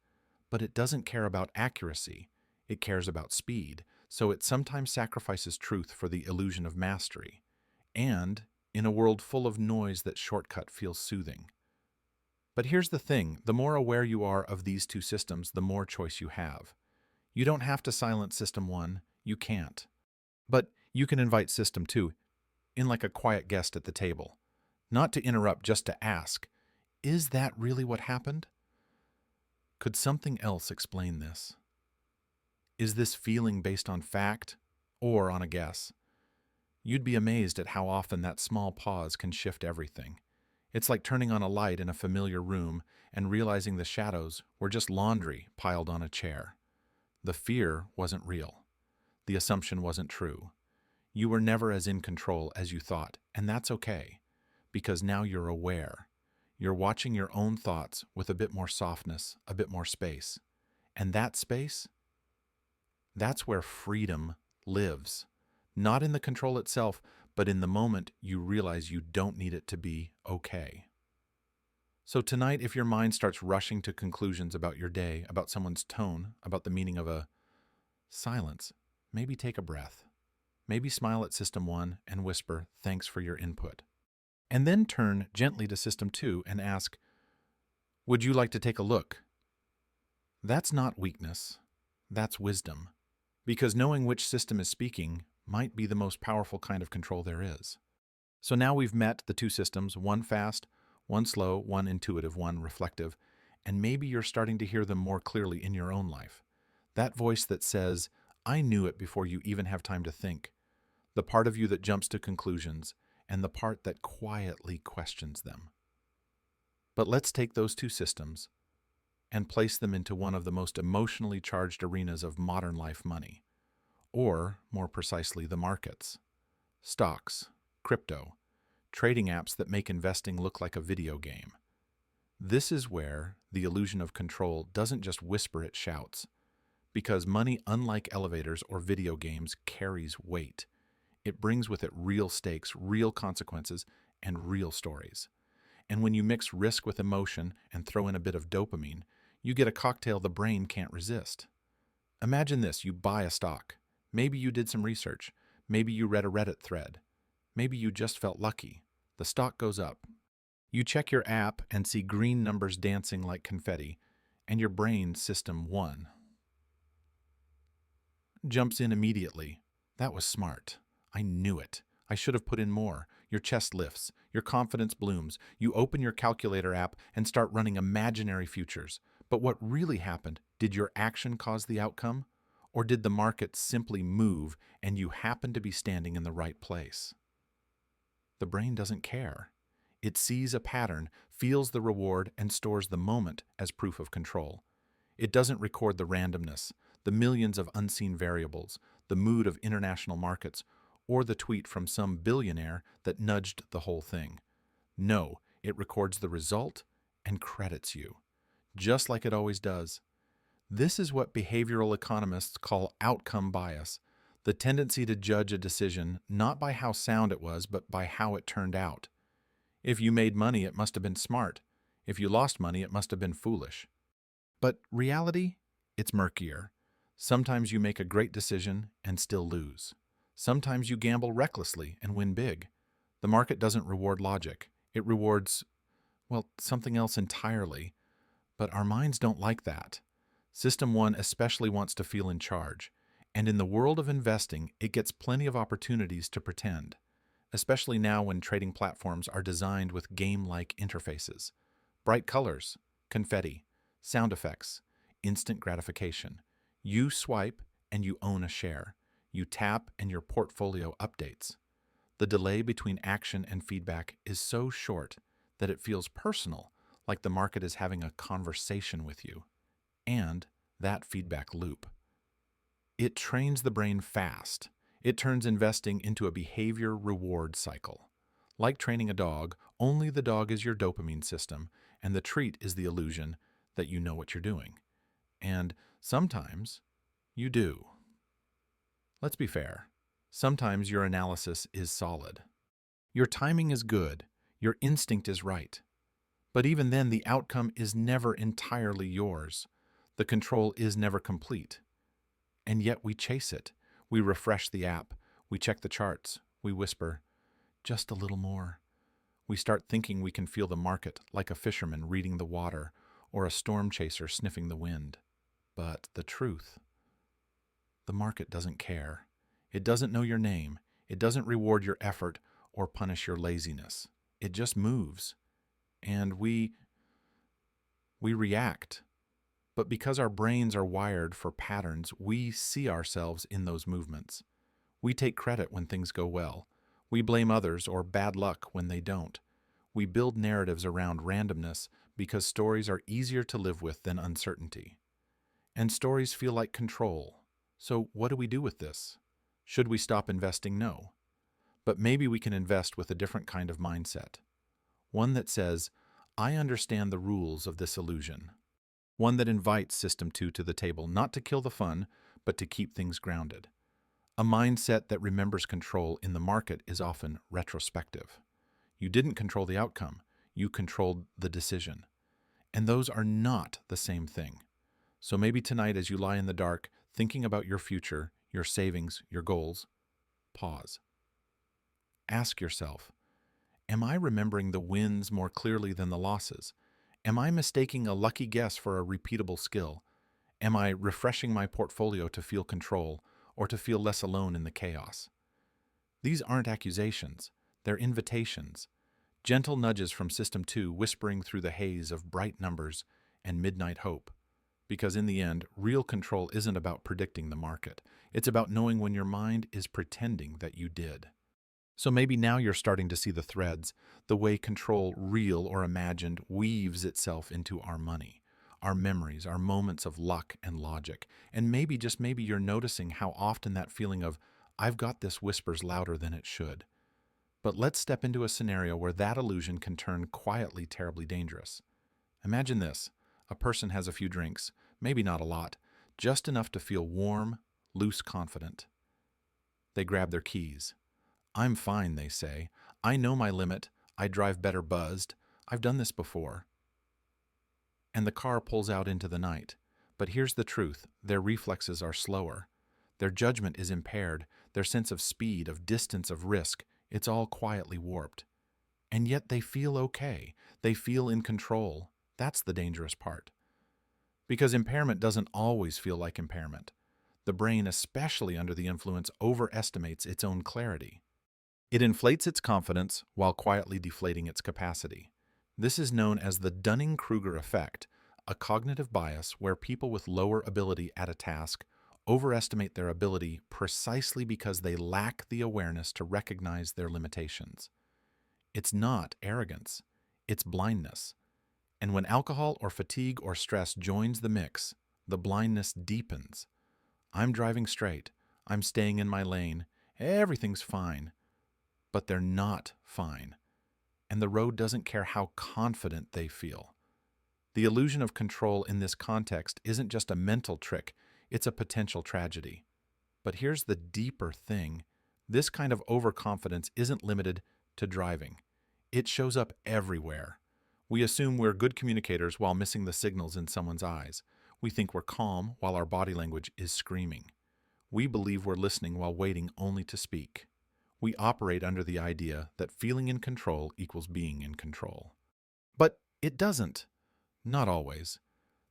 But it doesn't care about accuracy. It cares about speed. So it sometimes sacrifices truth for the illusion of mastery. And, in a world full of noise, that shortcut feels soothing. But here's the thing, the more aware you are of these two systems, the more choice you have. You don't have to silence System 1, you can't. But you can invite System 2 in like a quiet guest at the table. Not to interrupt, just to ask, is that really what happened? Could something else explain this? Is this feeling based on fact or on a guess? You'd be amazed at how often that small pause can shift everything. It's like turning on a light in a familiar room and realizing the shadows were just laundry piled on a chair. The fear wasn't real. the assumption wasn't true. You were never as in control as you thought, and that's okay, because now you're aware. You're watching your own thoughts with a bit more softness, a bit more space. And that space, that's where freedom lives. Not in the control itself, but in the moment you realize you don't need it to be okay. So tonight, if your mind starts rushing to conclusions about your day, about someone's tone, about the meaning of a silence, maybe take a breath. Maybe smile at System 1 and whisper, "Thanks for your input." And then turn gently to System 2 and ask, "Would you like to take a look?" That's not weakness. That's wisdom. Because knowing which system is speaking might be the most powerful kind of control there is. So now we've met the two systems, one fast, one slow, one intuitive, one reflective, and maybe you're starting to hear them more clearly in your own life. That voice that says, "I knew it before you even have time to think." The part of you that jumps to conclusions, and the part that quietly questions them. But let's take those two systems and place them into one of the most emotionally charged arenas of modern life money, or, more precisely, the markets. Stocks, crypto, trading apps that make investing look like a video game. This is where the illusion of control doesn't just whisper, it shouts. Because money, unlike elevators or video games, carries weight. It brings with it real stakes, real consequences, and real stories. And when you mix risk with emotion and throw in a bit of dopamine, you get a cocktail the brain can't resist. Imagine this, you buy a stock. Maybe you did some research. Maybe you read a Reddit thread. Maybe you just felt lucky. The stock goes up. You check your app and see green numbers dancing like confetti, and your brain, System 1, jumps in immediately. That was smart. I knew it. I should have put in more. Your chest lifts. Your confidence blooms. You open your calculator app and start running imaginary futures. But what really happened? Did your action cause the outcome? Or did the market simply move and you happen to be standing in the right place? The brain doesn't care. It sees a pattern, feels the reward, and stores the moment as proof of control. It doesn't record the randomness, the millions of unseen variables, the mood of international markets, or the tweet from some billionaire that nudged the whole thing. No, it records the result and credits you, just like it always does. This is what behavioral economists call outcome bias, the tendency to judge a decision not by how sound it was, but by how it turned out. If you made money, it must have been smart. If you lost money, it must have been foolish. But reality? It's murkier. Sometimes you make a great decision and still lose. Sometimes you gamble recklessly and win big. The market doesn't reward logic. It rewards, well, something else entirely. But our minds don't like that. System 1 especially wants to feel in charge. And in the world of investing, it gets plenty of opportunities to pretend, especially now when trading platforms are designed with game-like interfaces. Bright colors, confetti, sound effects, instant gratification. You swipe and you own a share. You tap and your portfolio updates. The delay between action and feedback is so short that it feels personal, like the market is having a conversation with you. And that feedback loop. It trains the brain fast. It turns investing into a behavior reward cycle. Like training a dog, only the dog is your dopamine system, and the treat is the illusion that you know what you're doing. And sometimes you do. Let's be fair. Sometimes your analysis is solid. Your timing is good. Your instinct is right. But even then, the outcome is never entirely yours. The control is never complete. And yet we chase it. We refresh the app. We check the charts. We whisper, "Just a little more." We start thinking we can feel the market, like a fisherman reading the water or a storm chaser sniffing the wind. But the truth, the market doesn't care. It doesn't know your name. It doesn't reward your effort or punish your laziness. It just moves. And we react. But because our brains are wired for patterns, we see ourselves in those movements. We take credit when things go well. We blame others or bad luck when they don't. We build narratives around randomness because stories are easier to live with than uncertainty. And stories feel like control. So, what do we do with this? Should we stop investing? No. But maybe we can invest with a different kind of mindset. One that says, I understand the rules of this illusion. One that invites System 2 to the table, not to kill the fun, but to keep things grounded. A mindset that remembers control in the market is often retrospective. You didn't control the outcome, you controlled the decision. And those are not the same thing. So maybe tonight, as you lie in the dark, thinking about your future, your savings, your goals, pause. Ask yourself, am I remembering the wins more clearly than the losses? Am I mistaking a lucky guess for a repeatable skill? Am I refreshing my portfolio to feel control or to feel less alone in the chaos? These aren't accusations, they're invitations. Gentle nudges from System 2 whispering through the haze of bright numbers and midnight hope. Because in the end, real control isn't about predicting the market. It's about knowing when your mind is pretending that you did. So maybe now you're starting to see the threads, the way control, real or imagined, weaves itself into our money, our memories, our moments of luck and logic. And maybe, just maybe, you're noticing how often that feeling of, I've got this whispers louder than it should. But let's step into a scenario where that illusion can turn quietly terribly dangerous. Imagine this. A person has a few drinks, maybe not a lot, just enough to feel warm, loose, confident. They grab their keys. I'm fine, they say. I know my limit. I drive better buzzed. I've done this before. And the car pulls out into the night. But here's the truth. Their reflexes are slower. Their judgment is impaired. Their sense of speed, of distance, of risk, it's all quietly warped. And yet they feel okay. They feel in control. That's the dangerous part. Because impairment doesn't always feel like impairment. The brain, especially under the influence, overestimates its own clarity. It inflates its confidence while quietly deflating its capacity. This is known as the Dunning-Kruger effect, a cognitive bias where people with lower ability at a task overestimate their ability precisely because they lack the awareness to recognize their limitations. It's not arrogance, it's blindness. And when alcohol or fatigue or stress joins the mix, the blindness deepens. I'm driving straight, I'm staying in my lane, everything's fine. But they're not fine. And the road doesn't care how confident they feel. The illusion of control in this context isn't just a mental trick, it's a potential tragedy. But here's the deeper thing. This kind of overconfidence isn't limited to driving. It shows up everywhere. We assume we're good communicators while missing the signals in someone's eyes. We think we're calm while our body language is screaming. We believe we're listening while waiting only to speak. We operate under the idea that feeling in control equals being in control. But it doesn't. Not always.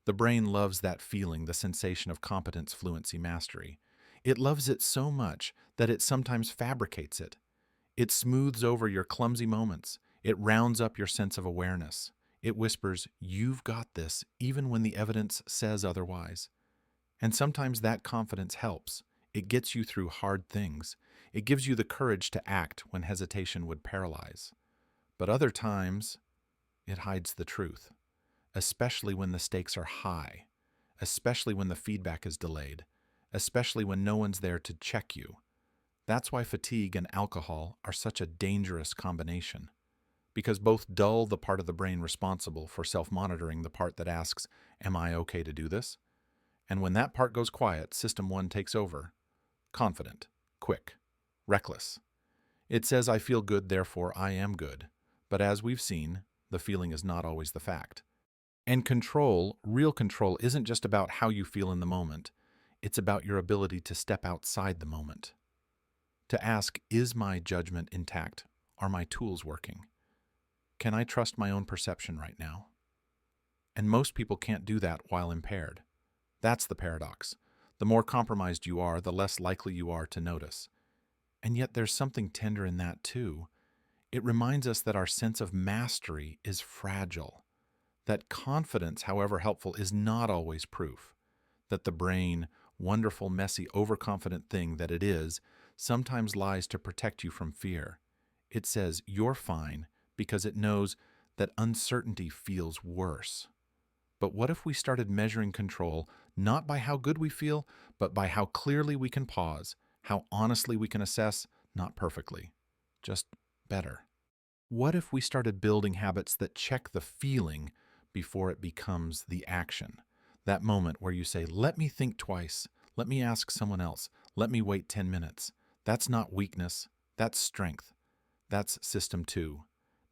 The brain loves that feeling, the sensation of competence, fluency, mastery. It loves it so much that it sometimes fabricates it. It smooths over your clumsy moments. It rounds up your sense of awareness. It whispers, "You've got this," even when the evidence says otherwise. And sometimes that confidence helps. It gets you through hard things. It gives you the courage to act when hesitation would paralyze. But other times, it hides the truth, especially when the stakes are high, especially when the feedback is delayed, especially when no one's there to check you. That's why fatigue and alcohol are such a dangerous combination, because both dull the part of the brain responsible for self-monitoring, the part that asks, "Am I okay to do this?" And when that part goes quiet, System 1 takes over. Confident, quick, reckless. It says, "I feel good, therefore I am good." But as we've seen, the feeling is not always the fact. And control, real control, isn't just about how you feel in the moment. It's about your ability to step outside the moment. To ask, is my judgment intact? Are my tools working? Can I trust my own perception right now? And most people can't do that while impaired. That's the paradox. The more compromised you are, the less likely you are to notice. And yet there's something tender in that too. It reminds us that our sense of mastery is fragile. That confidence, however helpful, is not always proof. That the brain, wonderful, messy, overconfident thing that it is, sometimes lies to protect you from fear. It says you're fine because it knows that uncertainty feels worse. But what if we started measuring control not by how good we feel, but by how clearly we can pause, how honestly we can assess, not perfectly, just better? What if we started building habits that check the feeling before it becomes the action? That moment where you say, let me think twice, let me ask someone else, let me wait 10 minutes. That's not weakness, that's strength. That's system two.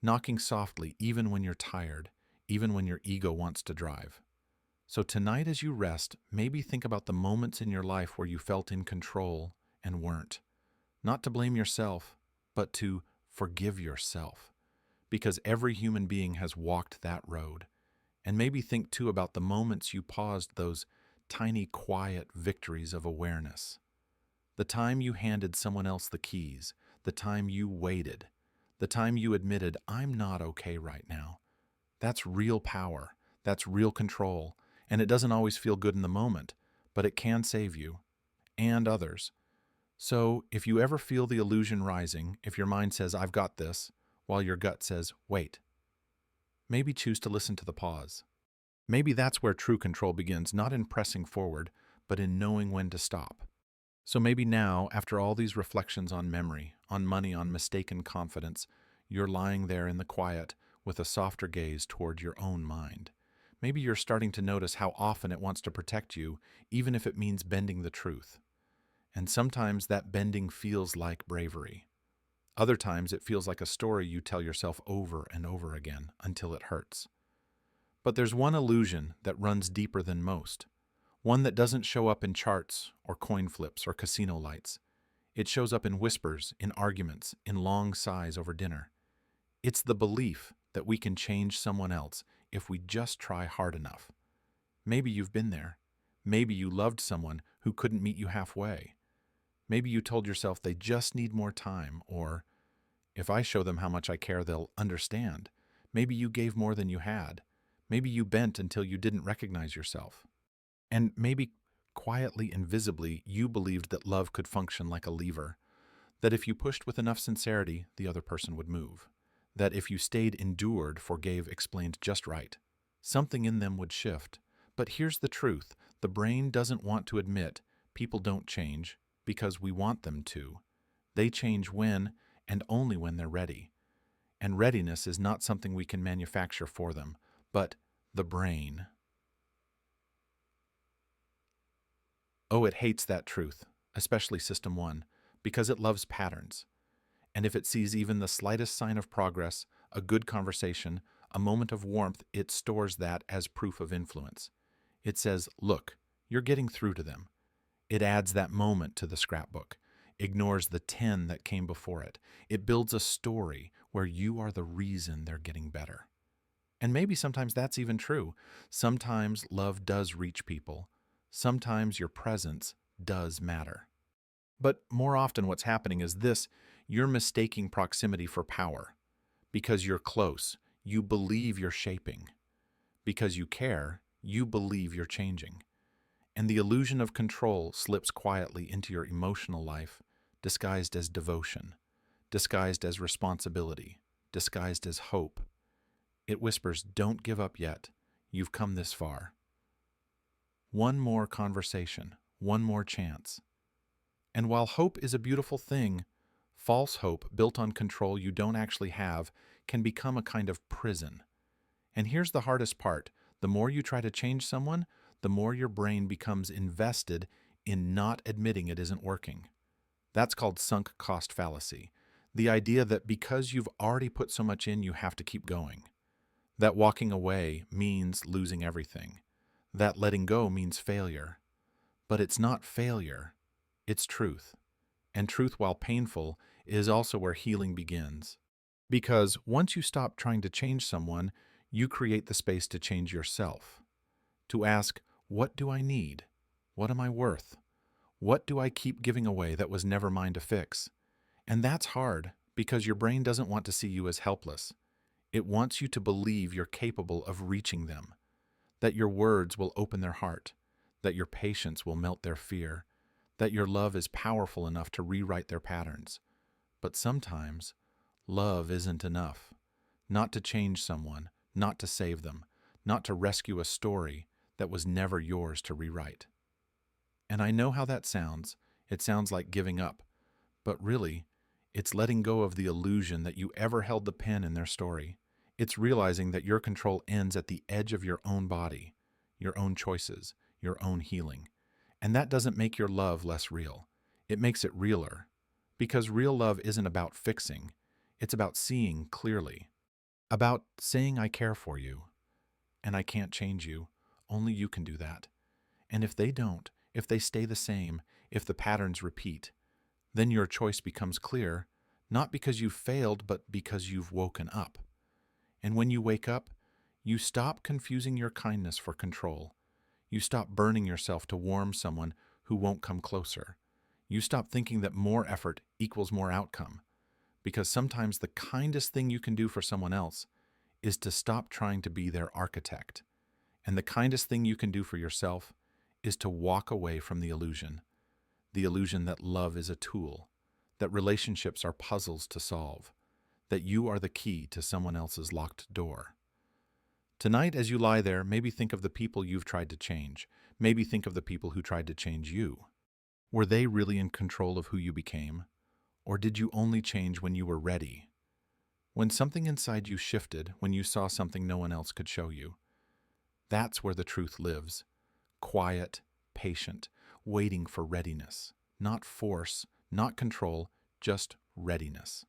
Knocking softly even when you're tired, even when your ego wants to drive. So tonight as you rest, maybe think about the moments in your life where you felt in control and weren't. Not to blame yourself, but to forgive yourself. Because every human being has walked that road. And maybe think too about the moments you paused those tiny quiet victories of awareness. The time you handed someone else the keys, the time you waited, the time you admitted, I'm not okay right now. That's real power. That's real control. And it doesn't always feel good in the moment, but it can save you and others. So if you ever feel the illusion rising, if your mind says, I've got this, while your gut says, wait, maybe choose to listen to the pause. Maybe that's where true control begins, not in pressing forward, but in knowing when to stop. So maybe now, after all these reflections on memory, on money, on mistaken confidence, you're lying there in the quiet with a softer gaze toward your own mind. Maybe you're starting to notice how often it wants to protect you, even if it means bending the truth. And sometimes that bending feels like bravery. Other times it feels like a story you tell yourself over and over again until it hurts. But there's one illusion that runs deeper than most. One that doesn't show up in charts or coin flips or casino lights. It shows up in whispers, in arguments, in long sighs over dinner. It's the belief that we can change someone else if we just try hard enough. Maybe you've been there. Maybe you loved someone who couldn't meet you halfway. Maybe you told yourself they just need more time, or if I show them how much I care, they'll understand. Maybe you gave more than you had. Maybe you bent until you didn't recognize yourself. And maybe quietly and visibly, you believed that love could function like a lever, that if you pushed with enough sincerity, the other person would move, that if you stayed endured, forgave, explained just right, something in them would shift. But here's the truth. The brain doesn't want to admit people don't change because we want them to. They change when and only when they're ready. And readiness is not something we can manufacture for them, but the brain. Oh, it hates that truth, especially System 1, because it loves patterns. And if it sees even the slightest sign of progress, a good conversation, a moment of warmth, it stores that as proof of influence. It says, look, you're getting through to them. It adds that moment to the scrapbook, ignores the 10 that came before it. It builds a story where you are the reason they're getting better. And maybe sometimes that's even true. Sometimes love does reach people. Sometimes your presence does matter. But more often what's happening is this: you're mistaking proximity for power. Because you're close, you believe you're shaping. Because you care, you believe you're changing. And the illusion of control slips quietly into your emotional life, disguised as devotion, disguised as responsibility, disguised as hope. It whispers, don't give up yet. You've come this far. One more conversation, one more chance. And while hope is a beautiful thing, false hope built on control you don't actually have can become a kind of prison. And here's the hardest part. The more you try to change someone, the more your brain becomes invested in not admitting it isn't working. That's called sunk cost fallacy. The idea that because you've already put so much in, you have to keep going. That walking away means losing everything. That letting go means failure. But it's not failure, it's truth. And truth, while painful, is also where healing begins. Because once you stop trying to change someone, you create the space to change yourself. To ask, what do I need? What am I worth? What do I keep giving away that was never mine to fix? And that's hard, because your brain doesn't want to see you as helpless. It wants you to believe you're capable of reaching them, that your words will open their heart, that your patience will melt their fear, that your love is powerful enough to rewrite their patterns. But sometimes, love isn't enough. Not to change someone, not to save them, not to rescue a story that was never yours to rewrite. And I know how that sounds. It sounds like giving up, but really, it's letting go of the illusion that you ever held the pen in their story. It's realizing that your control ends at the edge of your own body, your own choices, your own healing. And that doesn't make your love less real. It makes it realer. Because real love isn't about fixing, it's about seeing clearly. About saying, I care for you, and I can't change you. Only you can do that. And if they don't, if they stay the same, if the patterns repeat, then your choice becomes clear, not because you've failed, but because you've woken up. And when you wake up, you stop confusing your kindness for control. You stop burning yourself to warm someone who won't come closer. You stop thinking that more effort equals more outcome. Because sometimes the kindest thing you can do for someone else is to stop trying to be their architect. And the kindest thing you can do for yourself is to walk away from the illusion that love is a tool, that relationships are puzzles to solve, that you are the key to someone else's locked door. Tonight, as you lie there, maybe think of the people you've tried to change. Maybe think of the people who tried to change you. Were they really in control of who you became? Or did you only change when you were ready? When something inside you shifted, when you saw something no one else could show you? That's where the truth lives. Quiet, patient, waiting for readiness. Not force, not control, just readiness.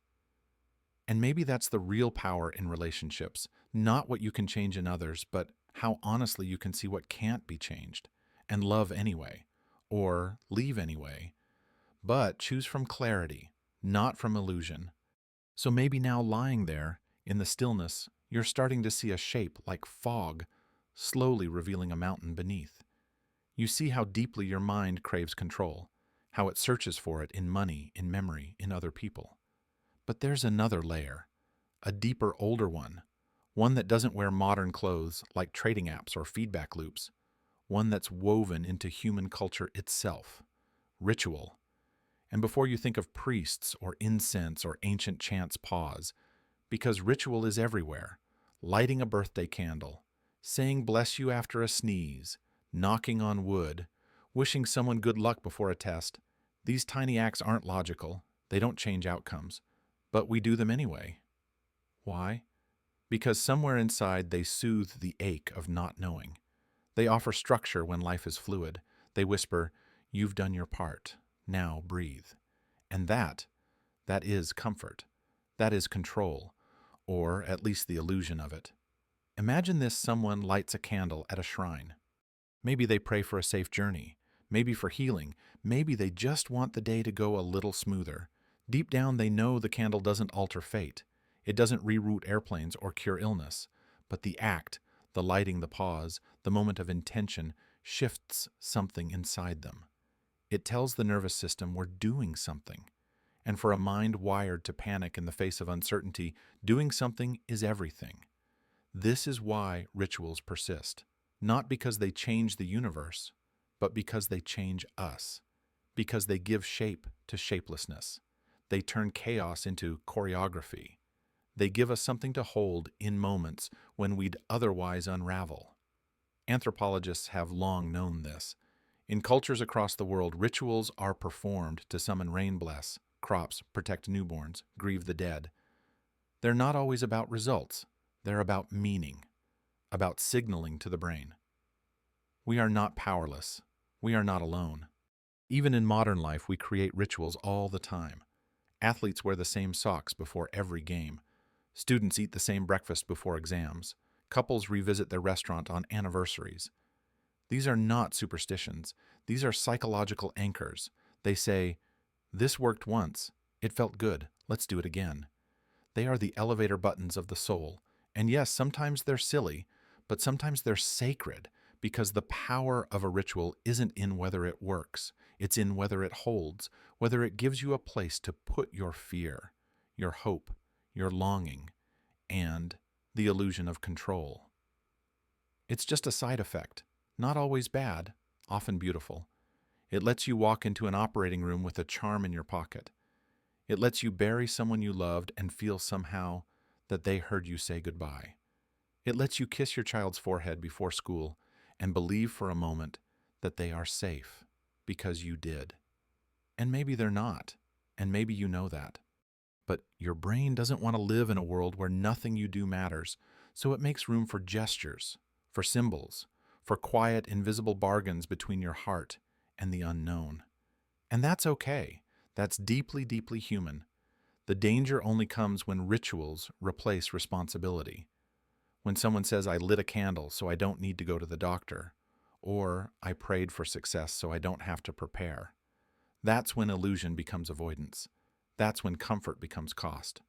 And maybe that's the real power in relationships, not what you can change in others, but how honestly you can see what can't be changed, and love anyway, or leave anyway, but choose from clarity, not from illusion. So maybe now lying there, in the stillness, you're starting to see a shape like fog, slowly revealing a mountain beneath. You see how deeply your mind craves control, how it searches for it in money, in memory, in other people. But there's another layer, a deeper, older one that doesn't wear modern clothes like trading apps or feedback loops, one that's woven into human culture itself, ritual. And before you think of priests or incense or ancient chants, pause, because ritual is everywhere. Lighting a birthday candle, saying bless you after a sneeze, knocking on wood, wishing someone good luck before a test. These tiny acts aren't logical. They don't change outcomes. But we do them anyway. Why? Because somewhere inside they soothe the ache of not knowing. They offer structure when life is fluid. They whisper, you've done your part. Now breathe. And that is comfort. That is control, or at least the illusion of it. Imagine this: someone lights a candle at a shrine. Maybe they pray for a safe journey, maybe for healing, maybe they just want the day to go a little smoother. Deep down they know the candle doesn't alter fate. It doesn't reroute airplanes or cure illness. But the act, the lighting, the pause, the moment of intention shifts something inside them. It tells the nervous system we're doing something. And for a mind wired to panic in the face of uncertainty, doing something is everything. This is why rituals persist. Not because they change the universe, but because they change us. Because they give shape to shapelessness. They turn chaos into choreography. They give us something to hold in moments when we'd otherwise unravel. Anthropologists have long known this. In cultures across the world, rituals are performed to summon rain, bless crops, protect newborns, grieve the dead. They're not always about results. They're about meaning, about signaling to the brain. We are not powerless. We are not alone. Even in modern life, we create rituals all the time. Athletes wear the same socks before every game. Students eat the same breakfast before exams. Couples revisit their restaurant on anniversaries. These are not superstitions. These are psychological anchors. They say, this worked once. It felt good. Let's do it again. They are the elevator buttons of the soul. And yes, sometimes they're silly, but sometimes they're sacred, because the power of a ritual isn't in whether it works. It's in whether it holds, whether it gives you a place to put your fear, your hope, your longing, and the illusion of control. It's just a side effect, not always bad, often beautiful. It lets you walk into an operating room with a charm in your pocket. It lets you bury someone you loved and feel somehow that they heard you say goodbye. It lets you kiss your child's forehead before school and believe for a moment that they are safe because you did. And maybe they're not, and maybe you know that. But your brain doesn't want to live in a world where nothing you do matters, so it makes room for gestures, for symbols, for quiet, invisible bargains between your heart and the unknown. And that's okay. That's deeply, deeply human. The danger only comes when rituals replace responsibility. When someone says, I lit a candle so I don't need to go to the doctor, or I prayed for success so I don't have to prepare. That's when illusion becomes avoidance. That's when comfort becomes cost.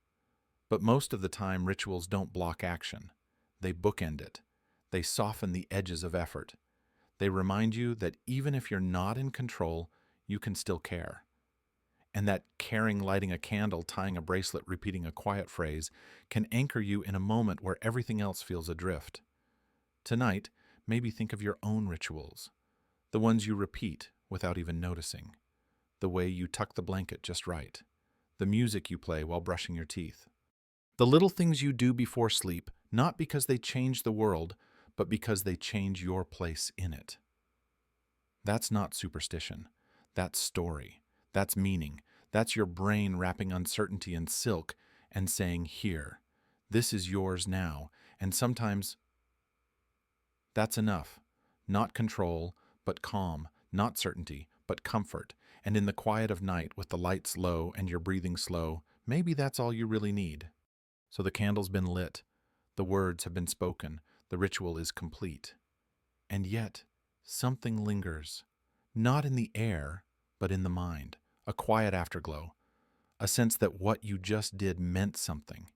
But most of the time, rituals don't block action. They bookend it. They soften the edges of effort. They remind you that even if you're not in control, you can still care. And that caring, lighting a candle, tying a bracelet, repeating a quiet phrase, can anchor you in a moment where everything else feels adrift. Tonight, maybe think of your own rituals, the ones you repeat without even noticing, the way you tuck the blanket just right, the music you play while brushing your teeth, the little things you do before sleep, not because they change the world, but because they change your place in it. That's not superstition. That's story. That's meaning. That's your brain wrapping uncertainty in silk and saying, here, this is yours now. And sometimes that's enough. Not control, but calm. Not certainty, but comfort. And in the quiet of night, with the lights low and your breathing slow, maybe that's all you really need. So the candle's been lit. The words have been spoken. The ritual is complete. And yet, something lingers. Not in the air, but in the mind. A quiet afterglow. A sense that what you just did meant something.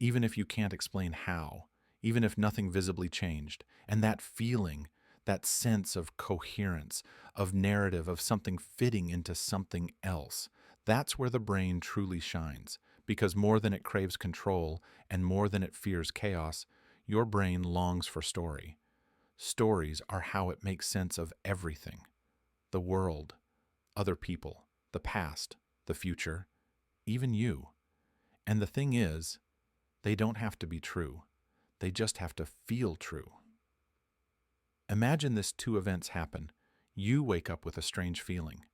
Even if you can't explain how. Even if nothing visibly changed. And that feeling, that sense of coherence, of narrative, of something fitting into something else. That's where the brain truly shines. Because more than it craves control, and more than it fears chaos, your brain longs for story. Stories are how it makes sense of everything. The world, other people, the past, the future, even you. And the thing is, they don't have to be true. They just have to feel true. Imagine this two events happen. You wake up with a strange feeling.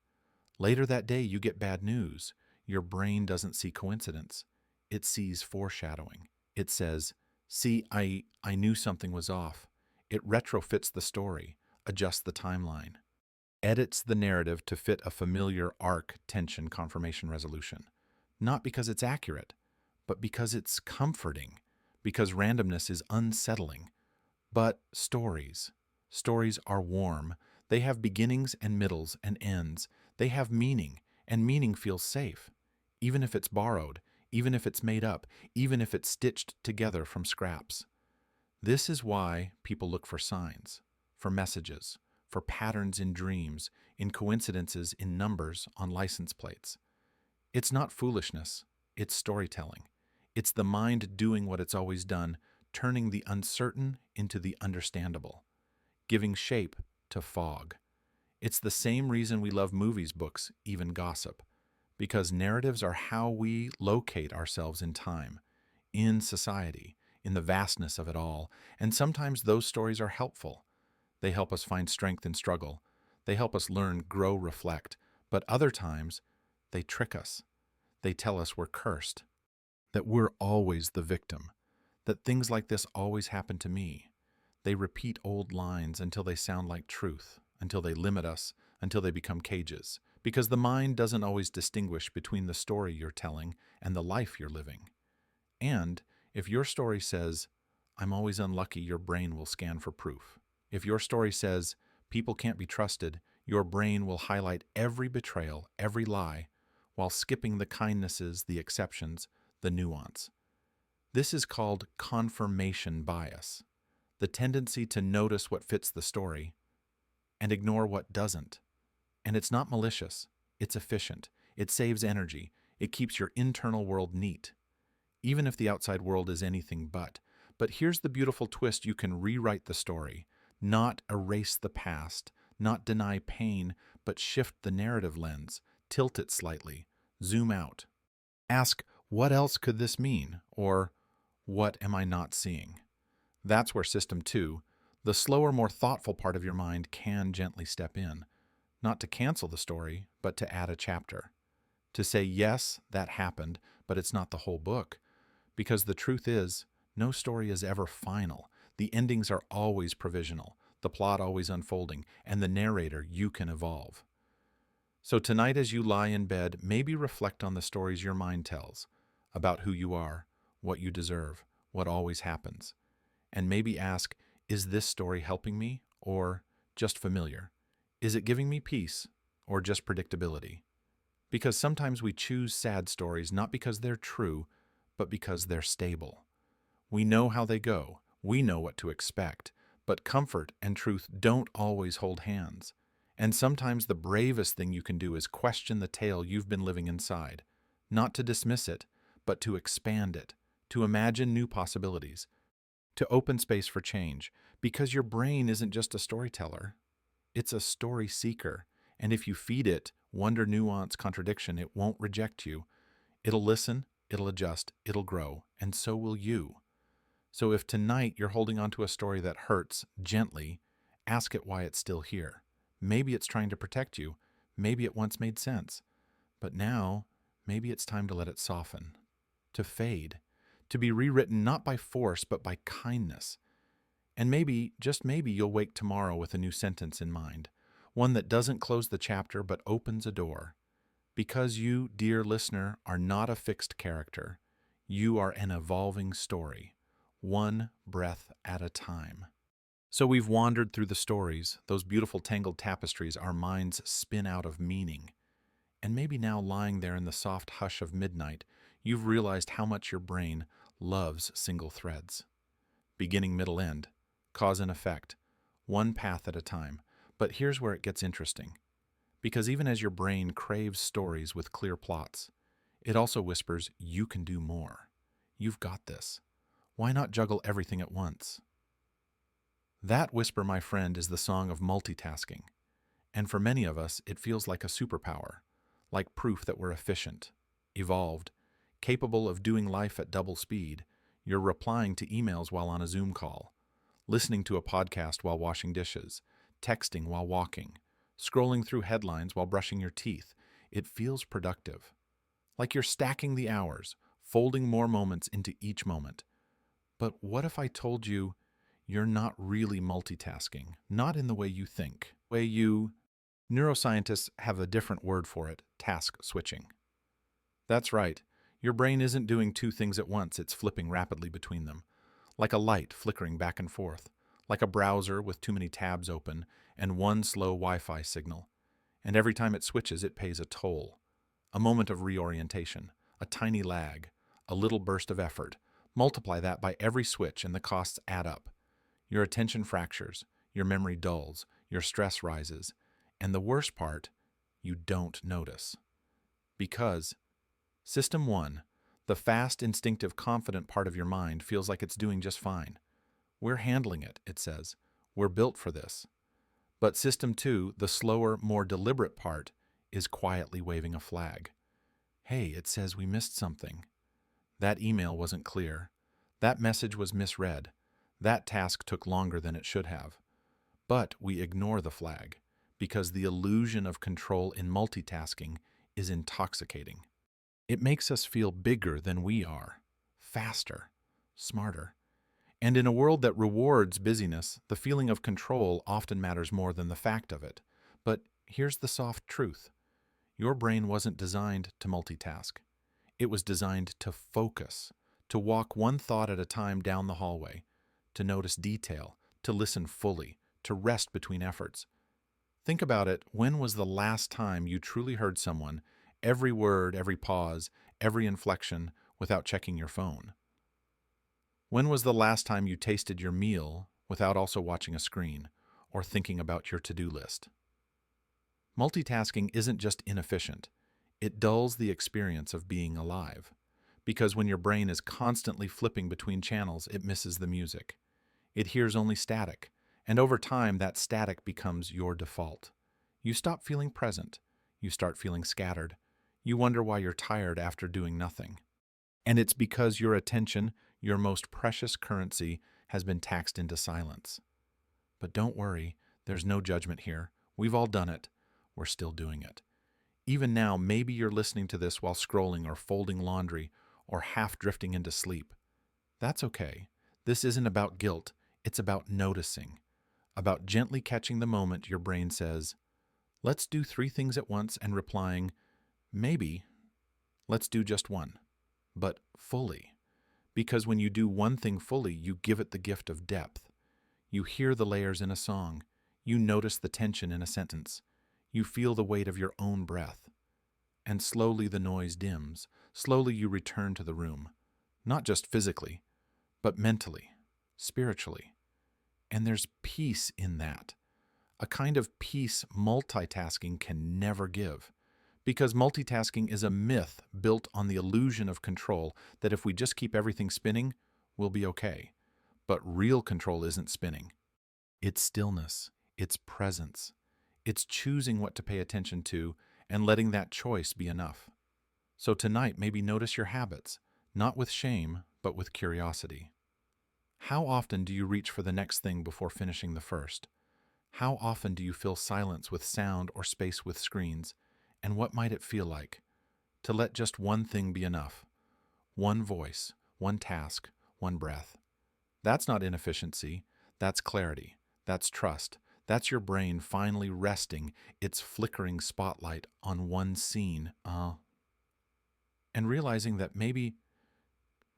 Later that day, you get bad news. Your brain doesn't see coincidence. It sees foreshadowing. It says, see, I knew something was off. It retrofits the story, adjusts the timeline, edits the narrative to fit a familiar arc, tension, confirmation, resolution. Not because it's accurate, but because it's comforting, because randomness is unsettling. But stories are warm. They have beginnings and middles and ends. They have meaning, and meaning feels safe, even if it's borrowed, even if it's made up, even if it's stitched together from scraps. This is why people look for signs, for messages, for patterns in dreams, in coincidences in numbers on license plates. It's not foolishness, it's storytelling. It's the mind doing what it's always done, turning the uncertain into the understandable, giving shape to fog. It's the same reason we love movies, books, even gossip, because narratives are how we locate ourselves in time, in society, in the vastness of it all. And sometimes those stories are helpful. They help us find strength in struggle. They help us learn, grow, reflect. But other times, they trick us. They tell us we're cursed, that we're always the victim, that things like this always happen to me. They repeat old lines until they sound like truth, until they limit us, until they become cages, because the mind doesn't always distinguish between the story you're telling and the life you're living. And if your story says, I'm always unlucky, your brain will scan for proof. If your story says, people can't be trusted, your brain will highlight every betrayal, every lie, while skipping the kindnesses, the exceptions, the nuance. This is called confirmation bias, the tendency to notice what fits the story and ignore what doesn't. And it's not malicious, it's efficient, it saves energy, it keeps your internal world neat, even if the outside world is anything but. But here's the beautiful twist: you can rewrite the story, not erase the past, not deny pain, but shift the narrative lens, tilt it slightly, zoom out. Ask, what else could this mean? Or, what am I not seeing? That's where System 2, the slower, more thoughtful part of your mind, can gently step in, not to cancel the story, but to add a chapter. To say, yes, that happened, but it's not the whole book. Because the truth is, no story is ever final. The endings are always provisional, the plot always unfolding, and the narrator, you can evolve. So tonight, as you lie in bed, maybe reflect on the stories your mind tells about who you are, what you deserve, what always happens. And maybe ask, is this story helping me or just familiar? Is it giving me peace or just predictability? Because sometimes we choose sad stories not because they're true, but because they're stable. We know how they go, we know what to expect, but comfort and truth don't always hold hands. And sometimes the bravest thing you can do is question the tale you've been living inside, not to dismiss it, but to expand it, to imagine new possibilities, to open space for change, because your brain isn't just a storyteller, it's a story seeker. And if you feed it wonder, nuance, contradiction, it won't reject you. It'll listen, it'll adjust, it'll grow, and so will you. So if tonight you're holding on to a story that hurts gently, ask it why it's still here. Maybe it's trying to protect you. Maybe it once made sense. But now, maybe it's time to let it soften, to fade, to be rewritten not by force, but by kindness. And maybe, just maybe, you'll wake tomorrow with a new sentence in mind, one that doesn't close the chapter but opens a door. Because you, dear listener, are not a fixed character. You are an evolving story, one breath at a time. So we've wandered through the stories, those beautiful tangled tapestries our minds spin out of meaning. And maybe now, lying there in the soft hush of midnight, you've realized how much your brain loves single threads. Beginning, middle, end, cause and effect, one path at a time. But here's where it gets interesting. Because even as your brain craves stories with clear plots, it also whispers, you can do more. You've got this. Why not juggle everything at once? That whisper, my friend, is the song of multitasking. And for many of us, it feels like a superpower, like proof that we're efficient, evolved, capable of doing life at double speed. You're replying to emails while on a Zoom call, listening to a podcast while washing dishes, texting while walking, scrolling through headlines while brushing your teeth. It feels productive. Like you're stacking the hours, folding more moments into each moment. But what if I told you you're not really multitasking, not in the way you think, neuroscientists have a different word for it, task switching. That's right. Your brain isn't doing two things at once, it's flipping rapidly between them, like a light flickering back and forth, like a browser with too many tabs open and one slow Wi-Fi signal. And every time it switches, it pays a toll, a moment of reorientation, a tiny lag, a little burst of effort. Multiply that by every switch and the costs add up. Your attention fractures, your memory dulls, your stress rises, and the worst part, you don't notice. Because System 1, the fast, instinctive, confident part of your mind, feels like it's doing just fine. We're handling it, it says. We're built for this. But System 2, the slower, more deliberate part, is quietly waving a flag. Hey, it says we missed something. That email wasn't clear. That message was misread. That task took longer than it should have. But we ignore the flag because the illusion of control in multitasking is intoxicating. It makes us feel bigger than we are, faster, smarter. And in a world that rewards busyness, the feeling of control often matters more than the fact of it. But here's the soft truth. Your brain wasn't designed to multitask. It was designed to focus, to walk one thought at a time down the hallway, to notice detail, to listen fully, to rest between efforts. Think about it. When was the last time you truly heard someone, every word, every pause, every inflection, without checking your phone? When was the last time you tasted your meal without also watching a screen or thinking about your to-do list? Multitasking isn't just inefficient. It dulls the experience of being alive. Because when your brain is constantly flipping between channels, it misses the music. It hears only static, and over time that static becomes your default. You stop feeling present. You start feeling scattered. You wonder why you're tired after doing nothing. And it's because your attention, your most precious currency, has been taxed into silence. But don't worry, there's no judgment here. We've all done it. We're still doing it. Even now, maybe you're listening to this while scrolling or folding laundry or half drifting into sleep. That's okay. This isn't about guilt. It's about noticing, about gently catching the moment your brain says, let's do 3 things at once, and replying, maybe, let's do just one, but fully. Because when you do one thing fully, you give it the gift of depth. You hear the layers in a song. You notice the tension in a sentence. You feel the weight of your own breath. And slowly the noise dims. Slowly you return to the room. Not just physically, but mentally, spiritually. And there's peace in that. A kind of peace multitasking can never give. Because multitasking is a myth built on the illusion of control that if we just keep everything spinning, we'll be okay. But real control isn't spinning. It's stillness. It's presence. It's choosing what to pay attention to and letting that choice be enough. So tonight, maybe notice your habits, not with shame, but with curiosity. How often do you reach for the next thing before finishing the first? How often do you fill silence with sound or space with screens? And what might it feel like to let just one thing be enough? One voice, one task, one breath. That's not inefficiency. That's clarity. That's trust. That's your brain finally resting its flickering spotlight on one scene. And realizing that maybe,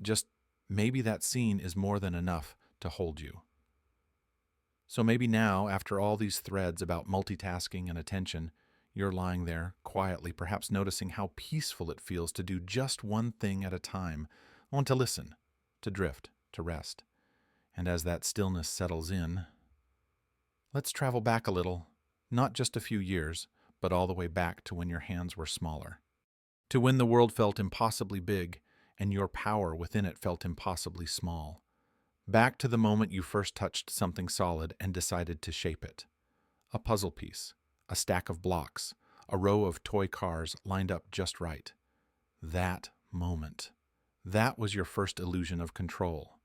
just maybe that scene is more than enough to hold you. So maybe now, after all these threads about multitasking and attention, you're lying there, quietly, perhaps noticing how peaceful it feels to do just one thing at a time. I want to listen, to drift, to rest. And as that stillness settles in, let's travel back a little, not just a few years, but all the way back to when your hands were smaller. To when the world felt impossibly big and your power within it felt impossibly small. Back to the moment you first touched something solid and decided to shape it. A puzzle piece, a stack of blocks, a row of toy cars lined up just right. That moment. That was your first illusion of control.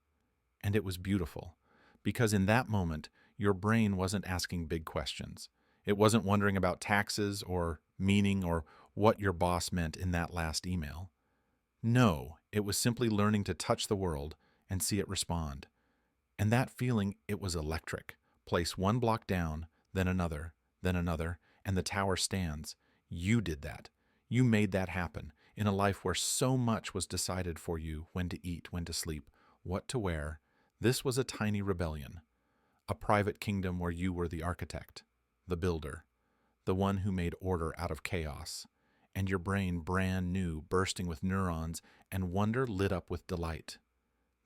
And it was beautiful, because in that moment, your brain wasn't asking big questions. It wasn't wondering about taxes or meaning or what your boss meant in that last email. No, it was simply learning to touch the world and see it respond. And that feeling, it was electric. Place one block down, then another, and the tower stands. You did that. You made that happen in a life where so much was decided for you: when to eat, when to sleep, what to wear. This was a tiny rebellion, a private kingdom where you were the architect, the builder, the one who made order out of chaos, and your brain brand new, bursting with neurons and wonder lit up with delight.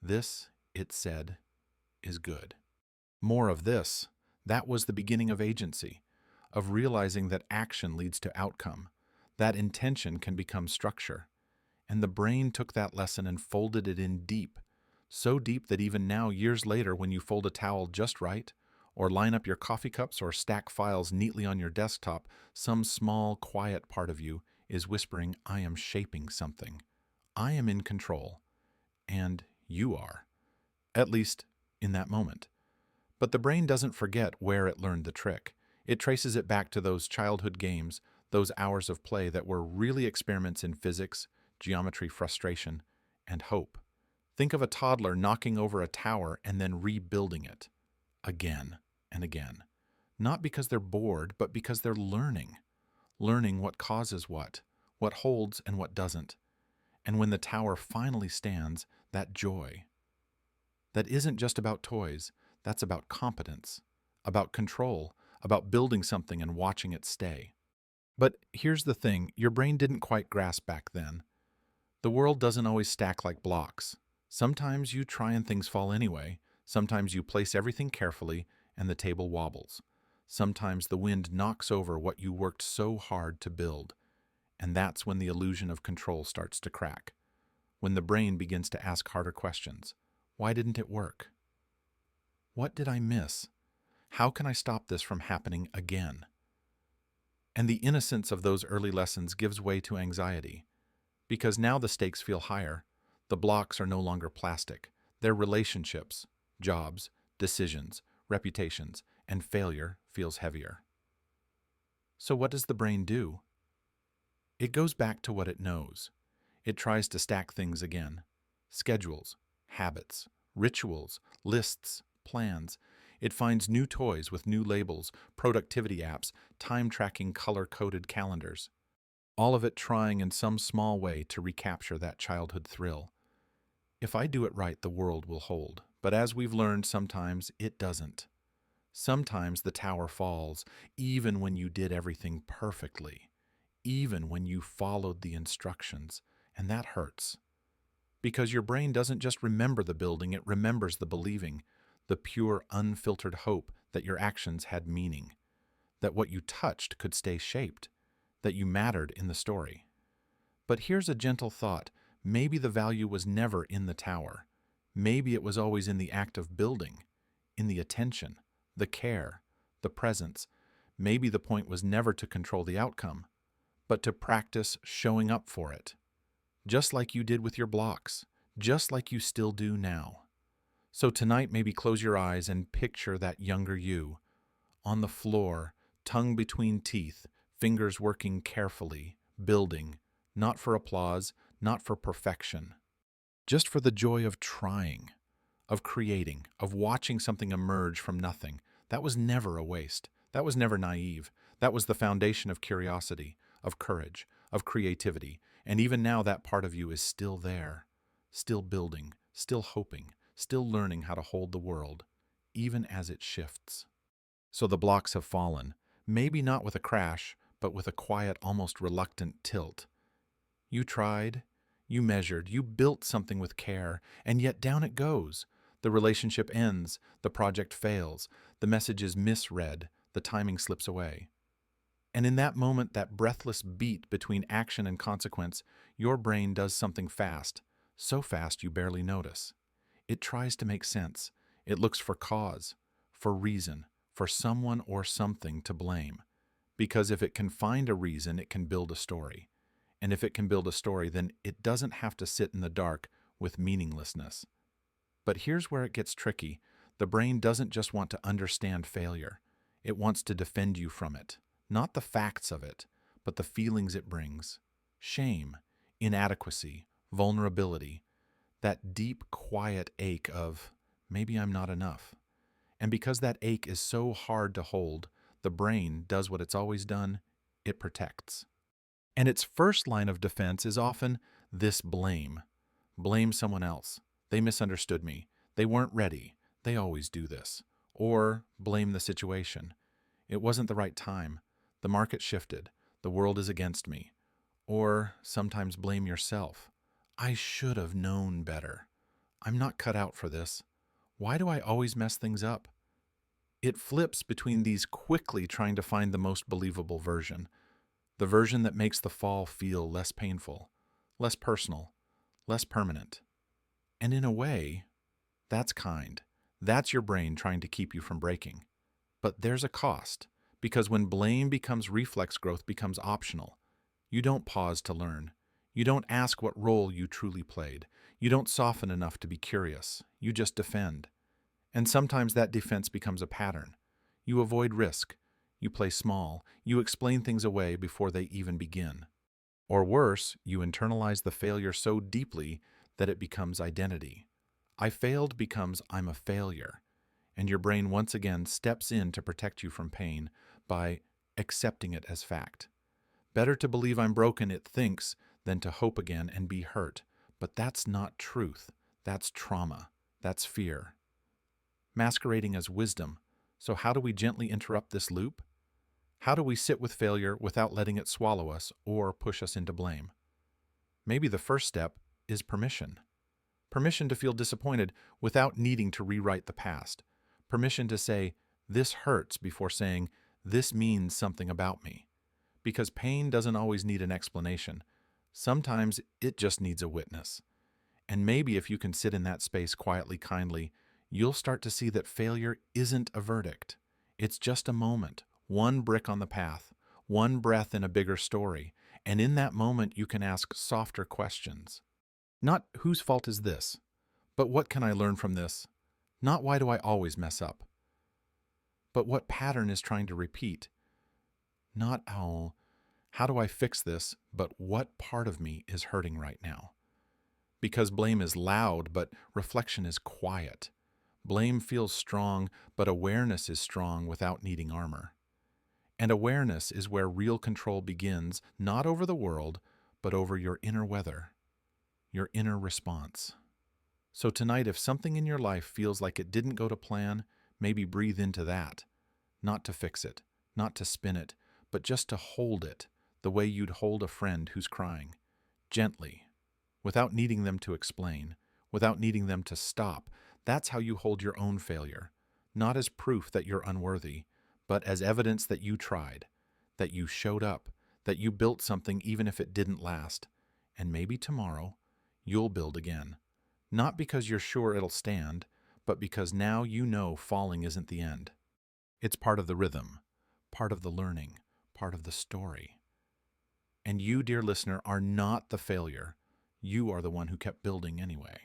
This, it said, is good. More of this. That was the beginning of agency, of realizing that action leads to outcome, that intention can become structure. And the brain took that lesson and folded it in deep, so deep that even now, years later, when you fold a towel just right, or line up your coffee cups or stack files neatly on your desktop, some small, quiet part of you is whispering, I am shaping something. I am in control. And you are. At least, in that moment. But the brain doesn't forget where it learned the trick. It traces it back to those childhood games, those hours of play that were really experiments in physics, geometry, frustration, and hope. Think of a toddler knocking over a tower and then rebuilding it. Again and again. Not because they're bored, but because they're learning. Learning what causes what holds and what doesn't. And when the tower finally stands, that joy. That isn't just about toys. That's about competence, about control, about building something and watching it stay. But here's the thing, your brain didn't quite grasp back then. The world doesn't always stack like blocks. Sometimes you try and things fall anyway. Sometimes you place everything carefully and the table wobbles. Sometimes the wind knocks over what you worked so hard to build. And that's when the illusion of control starts to crack. When the brain begins to ask harder questions. Why didn't it work? What did I miss? How can I stop this from happening again? And the innocence of those early lessons gives way to anxiety. Because now the stakes feel higher. The blocks are no longer plastic. They're relationships, jobs, decisions, reputations, and failure feels heavier. So what does the brain do? It goes back to what it knows. It tries to stack things again. Schedules, habits, rituals, lists, plans. It finds new toys with new labels, productivity apps, time-tracking color-coded calendars. All of it trying in some small way to recapture that childhood thrill. If I do it right, the world will hold. But as we've learned, sometimes it doesn't. Sometimes the tower falls, even when you did everything perfectly, even when you followed the instructions, and that hurts. Because your brain doesn't just remember the building, it remembers the believing, the pure, unfiltered hope that your actions had meaning, that what you touched could stay shaped, that you mattered in the story. But here's a gentle thought. Maybe the value was never in the tower. Maybe it was always in the act of building, in the attention, the care, the presence. Maybe the point was never to control the outcome, but to practice showing up for it. Just like you did with your blocks, just like you still do now. So tonight, maybe close your eyes and picture that younger you, on the floor, tongue between teeth, fingers working carefully, building, not for applause, not for perfection, just for the joy of trying, of creating, of watching something emerge from nothing. That was never a waste. That was never naive. That was the foundation of curiosity, of courage, of creativity. And even now that part of you is still there, still building, still hoping, still learning how to hold the world, even as it shifts. So the blocks have fallen, maybe not with a crash, but with a quiet, almost reluctant tilt. You tried, you measured, you built something with care, and yet down it goes. The relationship ends, the project fails, the message is misread, the timing slips away. And in that moment, that breathless beat between action and consequence, your brain does something fast, so fast you barely notice. It tries to make sense. It looks for cause, for reason, for someone or something to blame. Because if it can find a reason, it can build a story. And if it can build a story, then it doesn't have to sit in the dark with meaninglessness. But here's where it gets tricky. The brain doesn't just want to understand failure. It wants to defend you from it. Not the facts of it, but the feelings it brings. Shame, inadequacy, vulnerability. That deep, quiet ache of, maybe I'm not enough. And because that ache is so hard to hold, the brain does what it's always done. It protects. And its first line of defense is often this blame. Blame someone else. They misunderstood me. They weren't ready. They always do this. Or blame the situation. It wasn't the right time. The market shifted. The world is against me. Or sometimes blame yourself. I should have known better. I'm not cut out for this. Why do I always mess things up? It flips between these, quickly trying to find the most believable version. The version that makes the fall feel less painful, less personal, less permanent. And in a way, that's kind. That's your brain trying to keep you from breaking. But there's a cost, because when blame becomes reflex, growth becomes optional. You don't pause to learn. You don't ask what role you truly played. You don't soften enough to be curious. You just defend. And sometimes that defense becomes a pattern. You avoid risk. You play small. You explain things away before they even begin. Or worse, you internalize the failure so deeply that it becomes identity. I failed becomes I'm a failure. And your brain once again steps in to protect you from pain by accepting it as fact. Better to believe I'm broken, it thinks, than to hope again and be hurt. But that's not truth. That's trauma. That's fear. Masquerading as wisdom. So how do we gently interrupt this loop? How do we sit with failure without letting it swallow us or push us into blame? Maybe the first step is permission. Permission to feel disappointed without needing to rewrite the past. Permission to say, this hurts, before saying, this means something about me. Because pain doesn't always need an explanation. Sometimes it just needs a witness. And maybe if you can sit in that space quietly, kindly, you'll start to see that failure isn't a verdict. It's just a moment, one brick on the path, one breath in a bigger story. And in that moment, you can ask softer questions. Not whose fault is this, but what can I learn from this? Not why do I always mess up, but what pattern is trying to repeat. Not, oh, how do I fix this, but what part of me is hurting right now? Because blame is loud, but reflection is quiet. Blame feels strong, but awareness is strong without needing armor. And awareness is where real control begins, not over the world, but over your inner weather, your inner response. So tonight, if something in your life feels like it didn't go to plan, maybe breathe into that. Not to fix it, not to spin it, but just to hold it the way you'd hold a friend who's crying. Gently, without needing them to explain, without needing them to stop. That's how you hold your own failure, not as proof that you're unworthy, but as evidence that you tried, that you showed up, that you built something even if it didn't last. And maybe tomorrow, you'll build again. Not because you're sure it'll stand, but because now you know falling isn't the end. It's part of the rhythm, part of the learning, part of the story. And you, dear listener, are not the failure. You are the one who kept building anyway.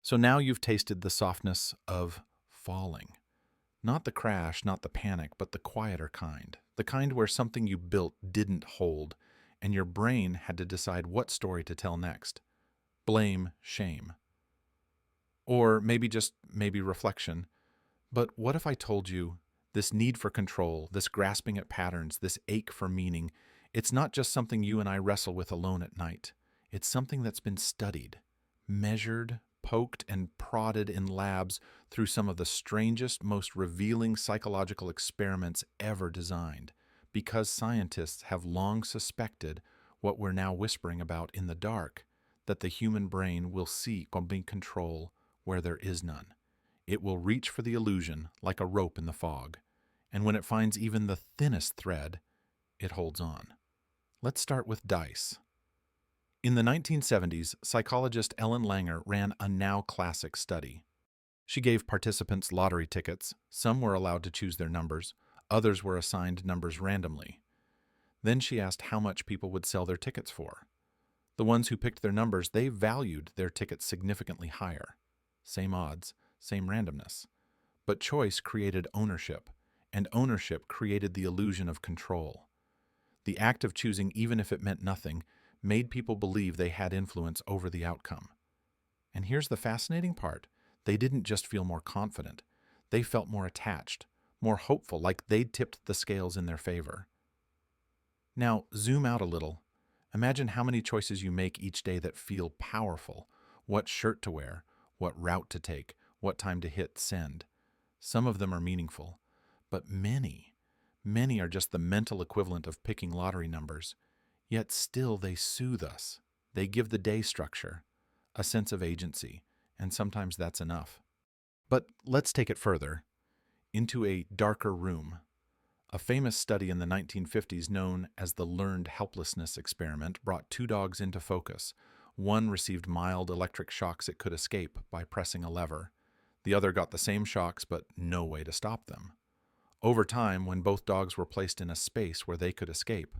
So now you've tasted the softness of falling. Not the crash, not the panic, but the quieter kind. The kind where something you built didn't hold, and your brain had to decide what story to tell next. Blame, shame. Or maybe reflection. But what if I told you this need for control, this grasping at patterns, this ache for meaning, it's not just something you and I wrestle with alone at night. It's something that's been studied, measured, poked, and prodded in labs through some of the strangest, most revealing psychological experiments ever designed, because scientists have long suspected what we're now whispering about in the dark, that the human brain will seek control where there is none. It will reach for the illusion like a rope in the fog, and when it finds even the thinnest thread, it holds on. Let's start with dice. In the 1970s, psychologist Ellen Langer ran a now classic study. She gave participants lottery tickets. Some were allowed to choose their numbers, others were assigned numbers randomly. Then she asked how much people would sell their tickets for. The ones who picked their numbers, they valued their tickets significantly higher. Same odds, same randomness. But choice created ownership, and ownership created the illusion of control. The act of choosing, even if it meant nothing, made people believe they had influence over the outcome. And here's the fascinating part. They didn't just feel more confident. They felt more attached, more hopeful, like they'd tipped the scales in their favor. Now, zoom out a little. Imagine how many choices you make each day that feel powerful. What shirt to wear, what route to take, what time to hit send. Some of them are meaningful, but many are just the mental equivalent of picking lottery numbers. Yet still they soothe us. They give the day structure, a sense of agency, and sometimes that's enough. But let's take it further, into a darker room. A famous study in the 1950s known as the learned helplessness experiment brought two dogs into focus. One received mild electric shocks it could escape by pressing a lever. The other got the same shocks but no way to stop them. Over time, when both dogs were placed in a space where they could escape,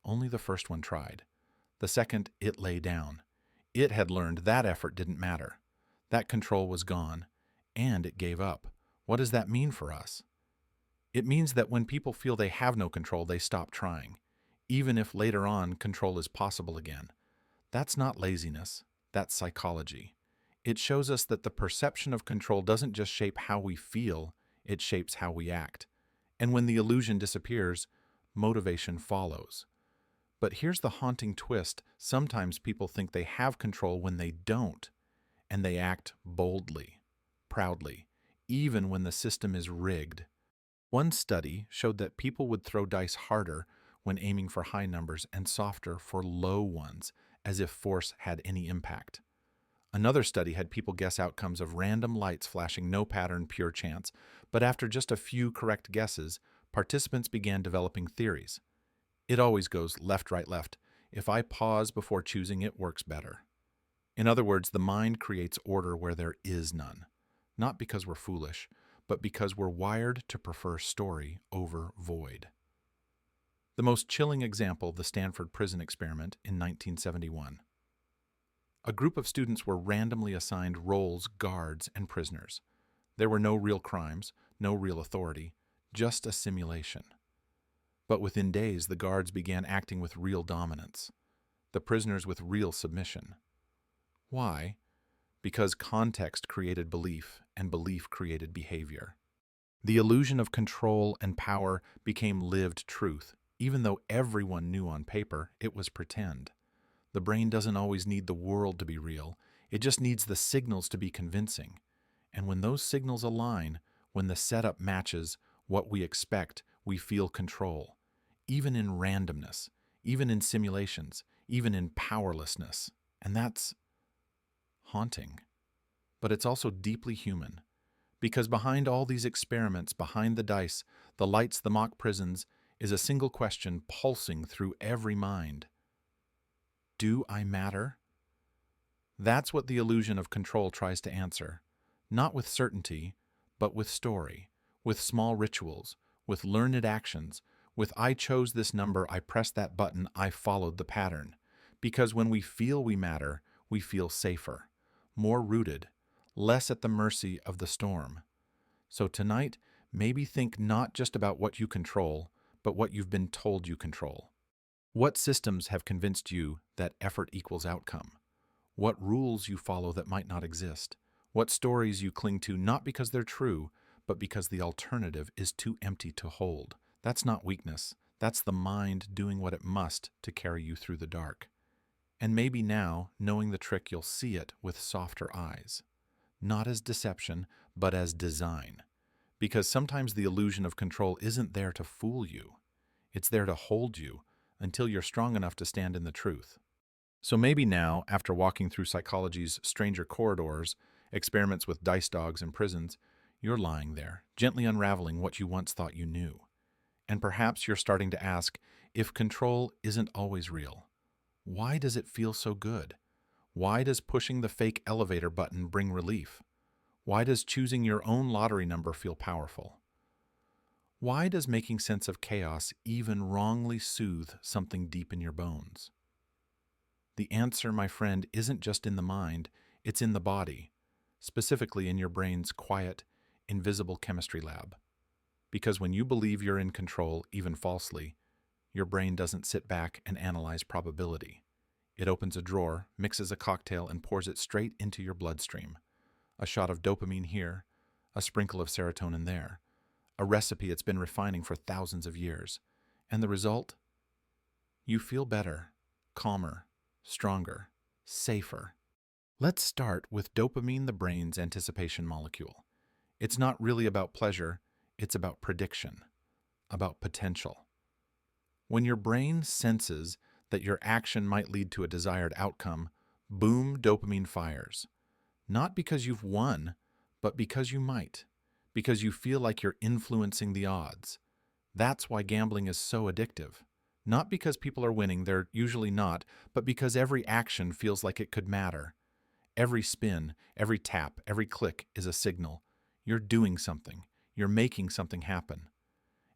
only the first one tried. The second, it lay down. It had learned that effort didn't matter. That control was gone, and it gave up. What does that mean for us? It means that when people feel they have no control, they stop trying, even if later on control is possible again. That's not laziness, that's psychology. It shows us that the perception of control doesn't just shape how we feel, it shapes how we act. And when the illusion disappears, motivation follows. But here's the haunting twist. Sometimes people think they have control when they don't, and they act boldly, proudly, even when the system is rigged. One study showed that people would throw dice harder when aiming for high numbers and softer for low ones, as if force had any impact. Another study had people guess outcomes of random lights flashing, no pattern, pure chance. But after just a few correct guesses, participants began developing theories. It always goes left, right, left. If I pause before choosing, it works better. In other words, the mind creates order where there is none. Not because we're foolish, but because we're wired to prefer story over void. The most chilling example, the Stanford prison experiment in 1971. A group of students were randomly assigned roles, guards, and prisoners. There were no real crimes, no real authority, just a simulation. But within days, the guards began acting with real dominance, the prisoners with real submission. Why? Because context created belief, and belief created behavior. The illusion of control and power became lived truth, even though everyone knew on paper it was pretend. The brain doesn't always need the world to be real, it just needs the signals to be convincing. And when those signals align, when the setup matches what we expect, we feel control. Even in randomness, even in simulations, even in powerlessness. And that's haunting. But it's also deeply human. Because behind all these experiments, behind the dice, the lights, the mock prisons, is a single question pulsing through every mind. Do I matter? That's what the illusion of control tries to answer. Not with certainty, but with story, with small rituals, with learned actions, with I chose this number, I pressed that button, I followed the pattern. Because when we feel we matter, we feel safer, more rooted, less at the mercy of the storm. So tonight, maybe think not just about what you control, but what you've been told you control. What systems have convinced you that effort equals outcome? What rules you follow that might not exist? What stories you cling to not because they're true, but because the alternative is too empty to hold? That's not weakness. That's the mind doing what it must to carry you through the dark. And maybe now, knowing the trick, you'll see it with softer eyes. Not as deception, but as design. Because sometimes the illusion of control isn't there to fool you. It's there to hold you until you're strong enough to stand in the truth. So maybe now, after walking through psychology's stranger corridors, experiments with dice dogs and prisons, you're lying there, gently unraveling what you once thought you knew. And perhaps you're starting to ask, if control isn't always real, why does it feel so good? Why does pushing the fake elevator button bring relief? Why does choosing your own lottery number feel powerful? Why does making sense of chaos even wrongly soothe something deep in your bones? The answer, my friend, isn't just in the mind, it's in the body, specifically in your brain's quiet, invisible chemistry lab. Because when you believe you're in control, even falsely, your brain doesn't sit back and analyze probability. It opens a drawer, mixes a cocktail, and pours it straight into your bloodstream. A shot of dopamine here, a sprinkle of serotonin there. A recipe it's been refining for thousands of years. And the result? You feel better, calmer, stronger, safer. Let's start with dopamine, the brain's anticipation molecule. It's not really about pleasure, it's about prediction, about potential. When your brain senses that your action might lead to a desired outcome, boom, dopamine fires. Not because you've won, but because you might. Because you feel like you're influencing the odds. That's why gambling is so addictive. Not because people are winning, they're usually not, but because every action feels like it could matter. Every spin, every tap, every click is a signal. You're doing something. You're making something happen.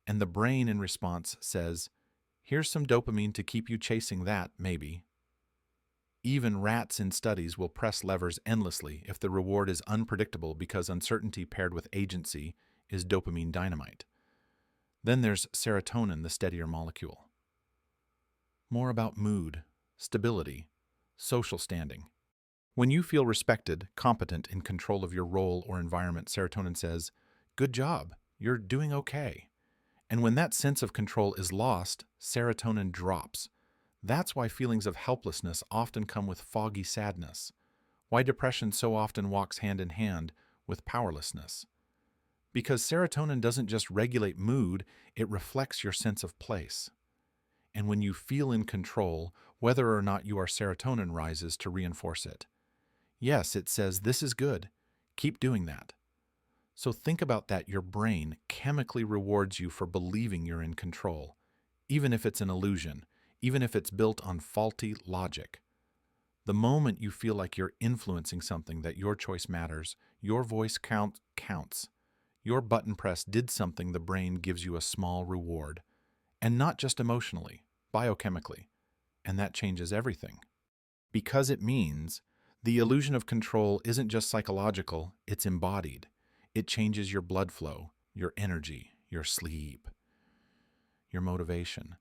And the brain in response says, here's some dopamine to keep you chasing that, maybe. Even rats in studies will press levers endlessly if the reward is unpredictable because uncertainty paired with agency is dopamine dynamite. Then there's serotonin, the steadier molecule. More about mood, stability, social standing. When you feel respected, competent, in control of your role or environment, serotonin says, good job, you're doing okay. And when that sense of control is lost, serotonin drops. That's why feelings of helplessness often come with foggy sadness. Why depression so often walks hand in hand with powerlessness. Because serotonin doesn't just regulate mood, it reflects your sense of place. And when you feel in control, whether or not you are, serotonin rises to reinforce it. Yes, it says, this is good. Keep doing that. So think about that. Your brain chemically rewards you for believing you're in control, even if it's an illusion, even if it's built on faulty logic. The moment you feel like you're influencing something, that your choice matters, your voice counts. Your button press did something, the brain gives you a small reward. And not just emotionally, biochemically. And that changes everything. Because it means the illusion of control isn't just psychological, it's embodied. It changes your blood flow, your energy, your sleep, your motivation.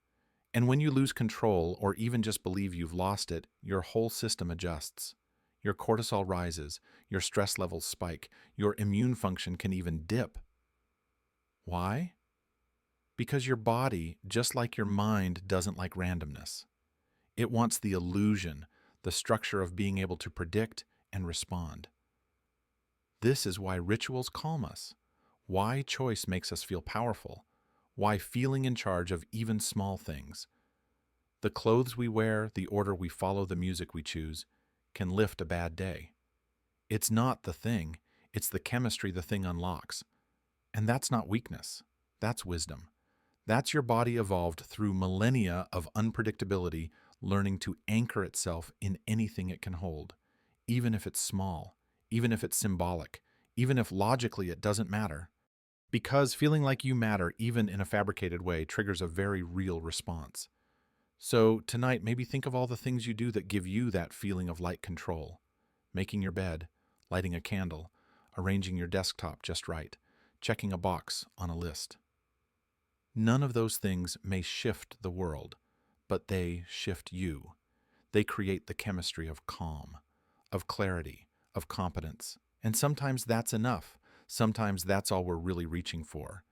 And when you lose control or even just believe you've lost it, your whole system adjusts. Your cortisol rises, your stress levels spike, your immune function can even dip. Why? Because your body, just like your mind, doesn't like randomness. It wants the illusion, the structure of being able to predict and respond. This is why rituals calm us, why choice makes us feel powerful, why feeling in charge of even small things. The clothes we wear, the order we follow, the music we choose, can lift a bad day. It's not the thing, it's the chemistry the thing unlocks. And that's not weakness, that's wisdom. That's your body evolved through millennia of unpredictability, learning to anchor itself in anything it can hold, even if it's small, even if it's symbolic, even if logically it doesn't matter. Because feeling like you matter, even in a fabricated way, triggers a very real response. So tonight, maybe think of all the things you do that give you that feeling of light control. Making your bed, lighting a candle, arranging your desktop just right, checking a box on a list. None of those things may shift the world, but they shift you. They create the chemistry of calm, of clarity, of competence. And sometimes that's enough. Sometimes that's all we're really reaching for.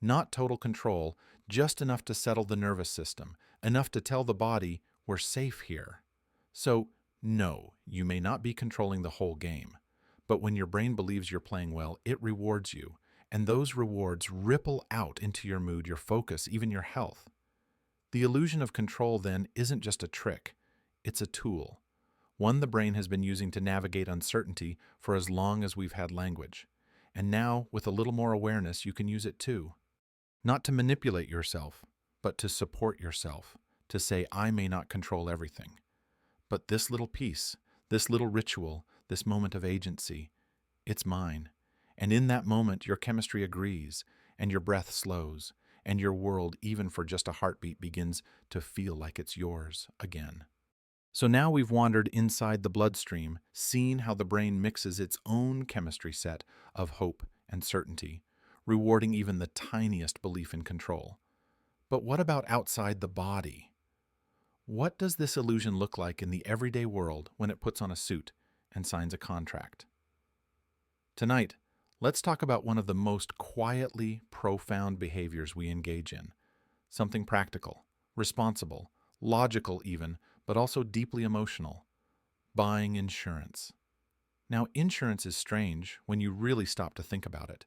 Not total control, just enough to settle the nervous system, enough to tell the body we're safe here. So, no, you may not be controlling the whole game. But when your brain believes you're playing well, it rewards you. And those rewards ripple out into your mood, your focus, even your health. The illusion of control, then, isn't just a trick. It's a tool. One the brain has been using to navigate uncertainty for as long as we've had language. And now, with a little more awareness, you can use it too. Not to manipulate yourself, but to support yourself, to say, I may not control everything. But this little piece, this little ritual, this moment of agency, it's mine. And in that moment, your chemistry agrees, and your breath slows, and your world, even for just a heartbeat, begins to feel like it's yours again. So now we've wandered inside the bloodstream, seen how the brain mixes its own chemistry set of hope and certainty, rewarding even the tiniest belief in control. But what about outside the body? What does this illusion look like in the everyday world when it puts on a suit and signs a contract? Tonight, let's talk about one of the most quietly profound behaviors we engage in. Something practical, responsible, logical even, but also deeply emotional. Buying insurance. Now, insurance is strange when you really stop to think about it.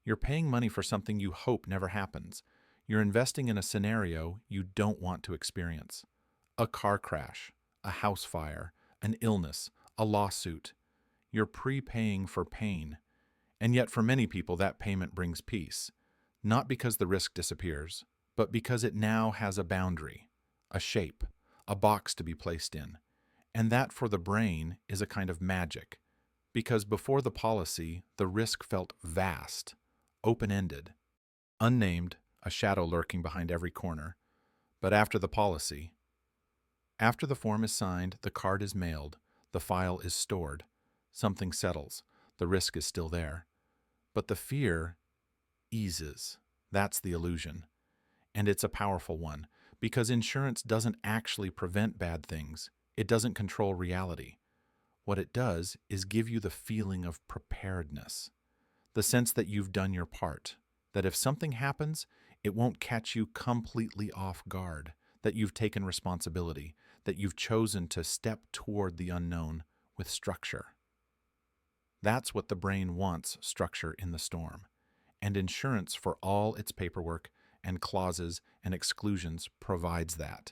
You're paying money for something you hope never happens. You're investing in a scenario you don't want to experience. A car crash, a house fire, an illness, a lawsuit. You're prepaying for pain. And yet for many people that payment brings peace. Not because the risk disappears, but because it now has a boundary, a shape, a box to be placed in. And that for the brain is a kind of magic. Because before the policy, the risk felt vast, open-ended, unnamed, a shadow lurking behind every corner. But after the policy, after the form is signed, the card is mailed, the file is stored, something settles, the risk is still there. But the fear eases. That's the illusion. And it's a powerful one, because insurance doesn't actually prevent bad things. It doesn't control reality. What it does is give you the feeling of preparedness, the sense that you've done your part, that if something happens, it won't catch you completely off guard, that you've taken responsibility, that you've chosen to step toward the unknown with structure. That's what the brain wants, structure in the storm. And insurance, for all its paperwork and clauses and exclusions, provides that,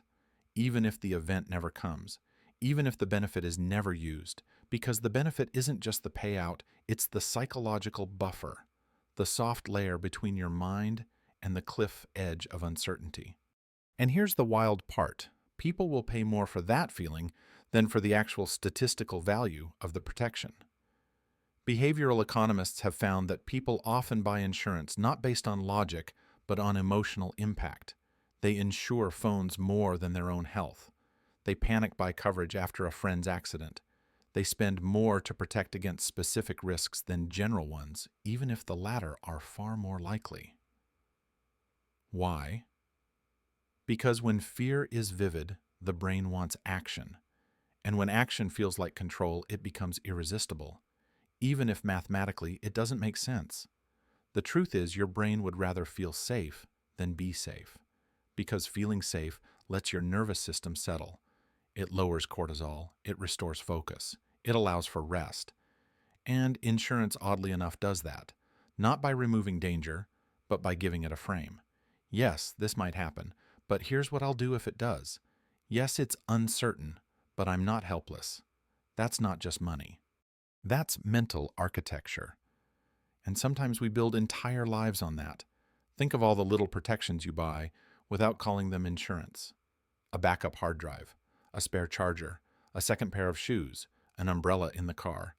even if the event never comes, even if the benefit is never used, because the benefit isn't just the payout, it's the psychological buffer, the soft layer between your mind and the cliff edge of uncertainty. And here's the wild part. People will pay more for that feeling than for the actual statistical value of the protection. Behavioral economists have found that people often buy insurance not based on logic, but on emotional impact. They insure phones more than their own health. They panic buy coverage after a friend's accident. They spend more to protect against specific risks than general ones, even if the latter are far more likely. Why? Because when fear is vivid, the brain wants action. And when action feels like control, it becomes irresistible, even if mathematically it doesn't make sense. The truth is, your brain would rather feel safe than be safe, because feeling safe lets your nervous system settle. It lowers cortisol, it restores focus, it allows for rest. And insurance, oddly enough, does that, not by removing danger, but by giving it a frame. Yes, this might happen, but here's what I'll do if it does. Yes, it's uncertain, but I'm not helpless. That's not just money. That's mental architecture. And sometimes we build entire lives on that. Think of all the little protections you buy without calling them insurance. A backup hard drive, a spare charger, a second pair of shoes, an umbrella in the car.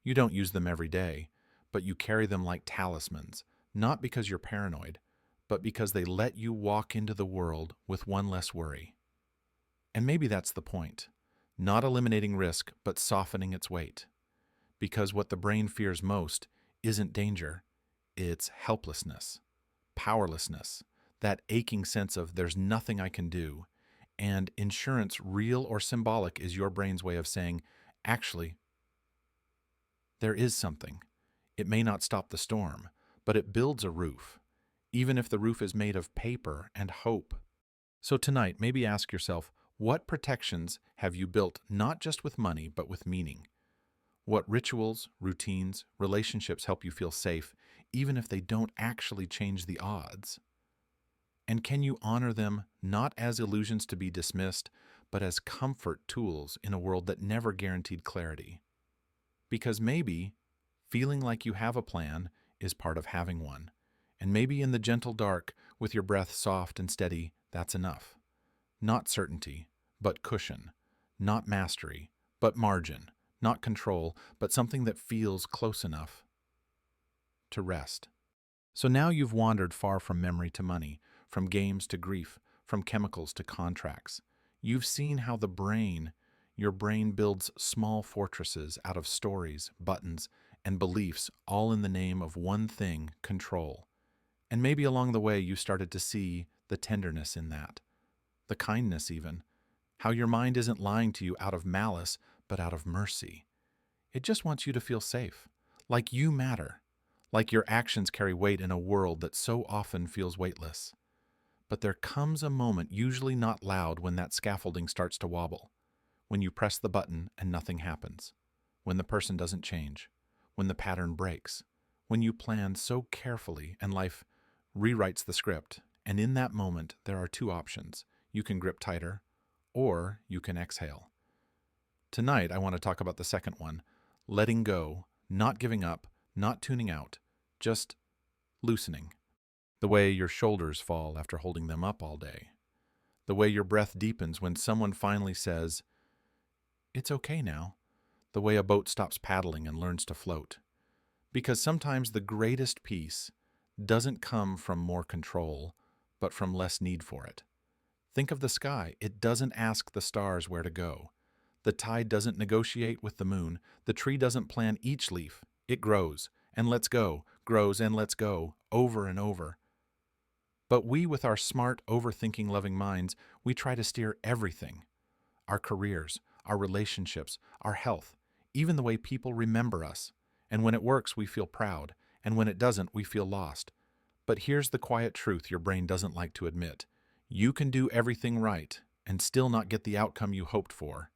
You don't use them every day, but you carry them like talismans, not because you're paranoid, but because they let you walk into the world with one less worry. And maybe that's the point. Not eliminating risk, but softening its weight. Because what the brain fears most isn't danger, it's helplessness, powerlessness, that aching sense of there's nothing I can do. And insurance, real or symbolic, is your brain's way of saying, actually, there is something. It may not stop the storm, but it builds a roof, even if the roof is made of paper and hope. So tonight, maybe ask yourself, what protections have you built not just with money, but with meaning? What rituals, routines, relationships help you feel safe, even if they don't actually change the odds? And can you honor them not as illusions to be dismissed, but as comfort tools in a world that never guaranteed clarity? Because maybe feeling like you have a plan is part of having one. And maybe in the gentle dark, with your breath soft and steady, that's enough. Not certainty, but cushion. Not mastery, but margin. Not control, but something that feels close enough to rest. So now you've wandered far from memory to money, from games to grief, from chemicals to contracts. You've seen how your brain builds small fortresses out of stories, buttons, and beliefs, all in the name of one thing: control. And maybe along the way you started to see the tenderness in that, the kindness even, how your mind isn't lying to you out of malice, but out of mercy. It just wants you to feel safe, like you matter, like your actions carry weight in a world that so often feels weightless. But there comes a moment, usually not loud, when that scaffolding starts to wobble, when you press the button and nothing happens, when the person doesn't change, when the pattern breaks, when you plan so carefully and life rewrites the script. And in that moment, there are two options. You can grip tighter, or you can exhale. Tonight, I want to talk about the second one: letting go, not giving up, not tuning out, just loosening. The way your shoulders fall after holding them up all day. The way your breath deepens when someone finally says, "It's okay now." The way a boat stops paddling and learns to float. Because sometimes the greatest peace doesn't come from more control, but from less need for it. Think of the sky. It doesn't ask the stars where to go. The tide doesn't negotiate with the moon. The tree doesn't plan each leaf. It grows and lets go, grows and lets go, over and over. But we, with our smart, overthinking, loving minds, we try to steer everything. Our careers, our relationships, our health, even the way people remember us. And when it works, we feel proud. And when it doesn't, we feel lost. But here's the quiet truth your brain doesn't like to admit. You can do everything right and still not get the outcome you hoped for.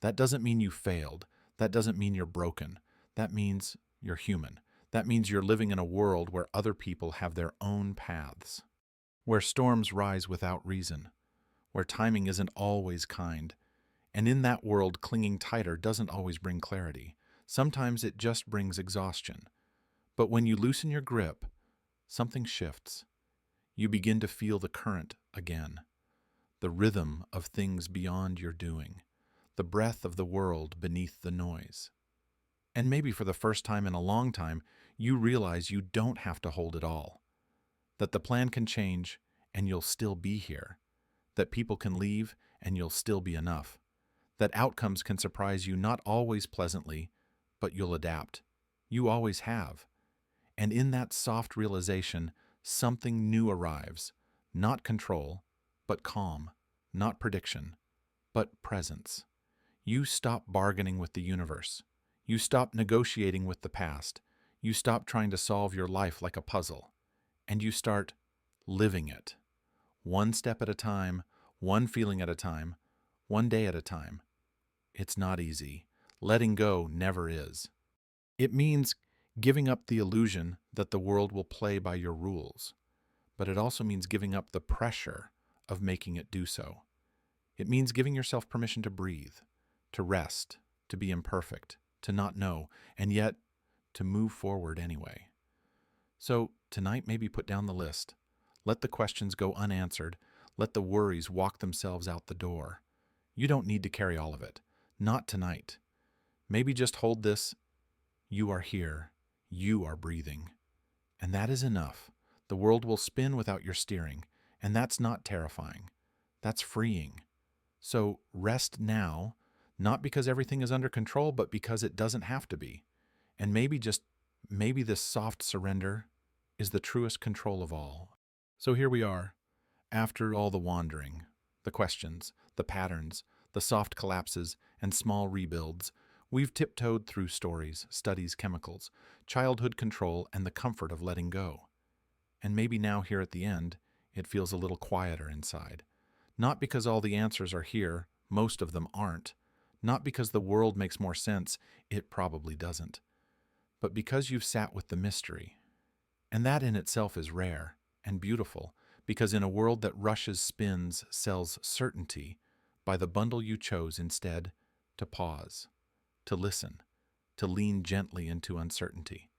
That doesn't mean you failed. That doesn't mean you're broken. That means you're human. That means you're living in a world where other people have their own paths, where storms rise without reason, where timing isn't always kind. And in that world, clinging tighter doesn't always bring clarity. Sometimes it just brings exhaustion. But when you loosen your grip, something shifts. You begin to feel the current again, the rhythm of things beyond your doing, the breath of the world beneath the noise. And maybe for the first time in a long time, you realize you don't have to hold it all, that the plan can change and you'll still be here, that people can leave and you'll still be enough, that outcomes can surprise you not always pleasantly, but you'll adapt. You always have. And in that soft realization, something new arrives. Not control, but calm. Not prediction, but presence. You stop bargaining with the universe. You stop negotiating with the past. You stop trying to solve your life like a puzzle. And you start living it. One step at a time, one feeling at a time, one day at a time. It's not easy. Letting go never is. It means giving up the illusion that the world will play by your rules, but it also means giving up the pressure of making it do so. It means giving yourself permission to breathe, to rest, to be imperfect, to not know, and yet to move forward anyway. So tonight, maybe put down the list. Let the questions go unanswered. Let the worries walk themselves out the door. You don't need to carry all of it. Not tonight. Maybe just hold this. You are here. You are breathing. And that is enough. The world will spin without your steering. And that's not terrifying. That's freeing. So rest now, not because everything is under control, but because it doesn't have to be. And maybe this soft surrender is the truest control of all. So here we are, after all the wandering, the questions, the patterns, the soft collapses, and small rebuilds. We've tiptoed through stories, studies, chemicals, childhood control, and the comfort of letting go. And maybe now here at the end, it feels a little quieter inside. Not because all the answers are here, most of them aren't. Not because the world makes more sense, it probably doesn't. But because you've sat with the mystery. And that in itself is rare and beautiful, because in a world that rushes, spins, sells certainty, by the bundle you chose instead to pause, to listen, to lean gently into uncertainty.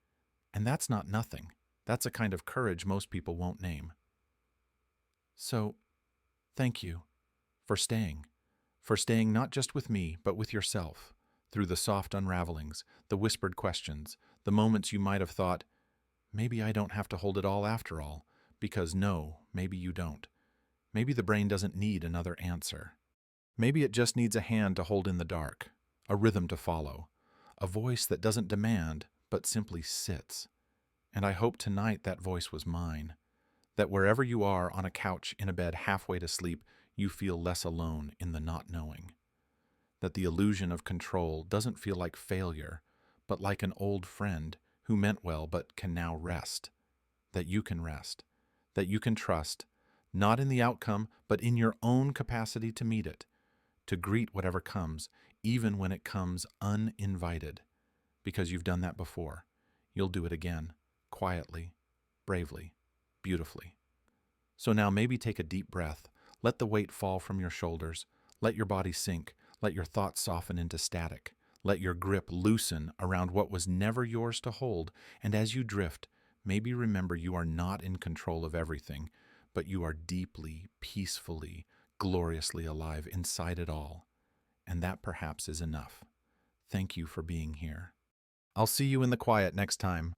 And that's not nothing. That's a kind of courage most people won't name. So, thank you for staying not just with me, but with yourself, through the soft unravelings, the whispered questions, the moments you might have thought, maybe I don't have to hold it all after all, because no, maybe you don't. Maybe the brain doesn't need another answer. Maybe it just needs a hand to hold in the dark, a rhythm to follow, a voice that doesn't demand, but simply sits. And I hope tonight that voice was mine, that wherever you are on a couch in a bed halfway to sleep, you feel less alone in the not knowing. That the illusion of control doesn't feel like failure, but like an old friend who meant well but can now rest. That you can rest, that you can trust, not in the outcome, but in your own capacity to meet it, to greet whatever comes, even when it comes uninvited, because you've done that before. You'll do it again, quietly, bravely, beautifully. So now maybe take a deep breath. Let the weight fall from your shoulders. Let your body sink. Let your thoughts soften into static. Let your grip loosen around what was never yours to hold. And as you drift, maybe remember you are not in control of everything, but you are deeply, peacefully, gloriously alive inside it all. And that perhaps is enough. Thank you for being here. I'll see you in the quiet next time.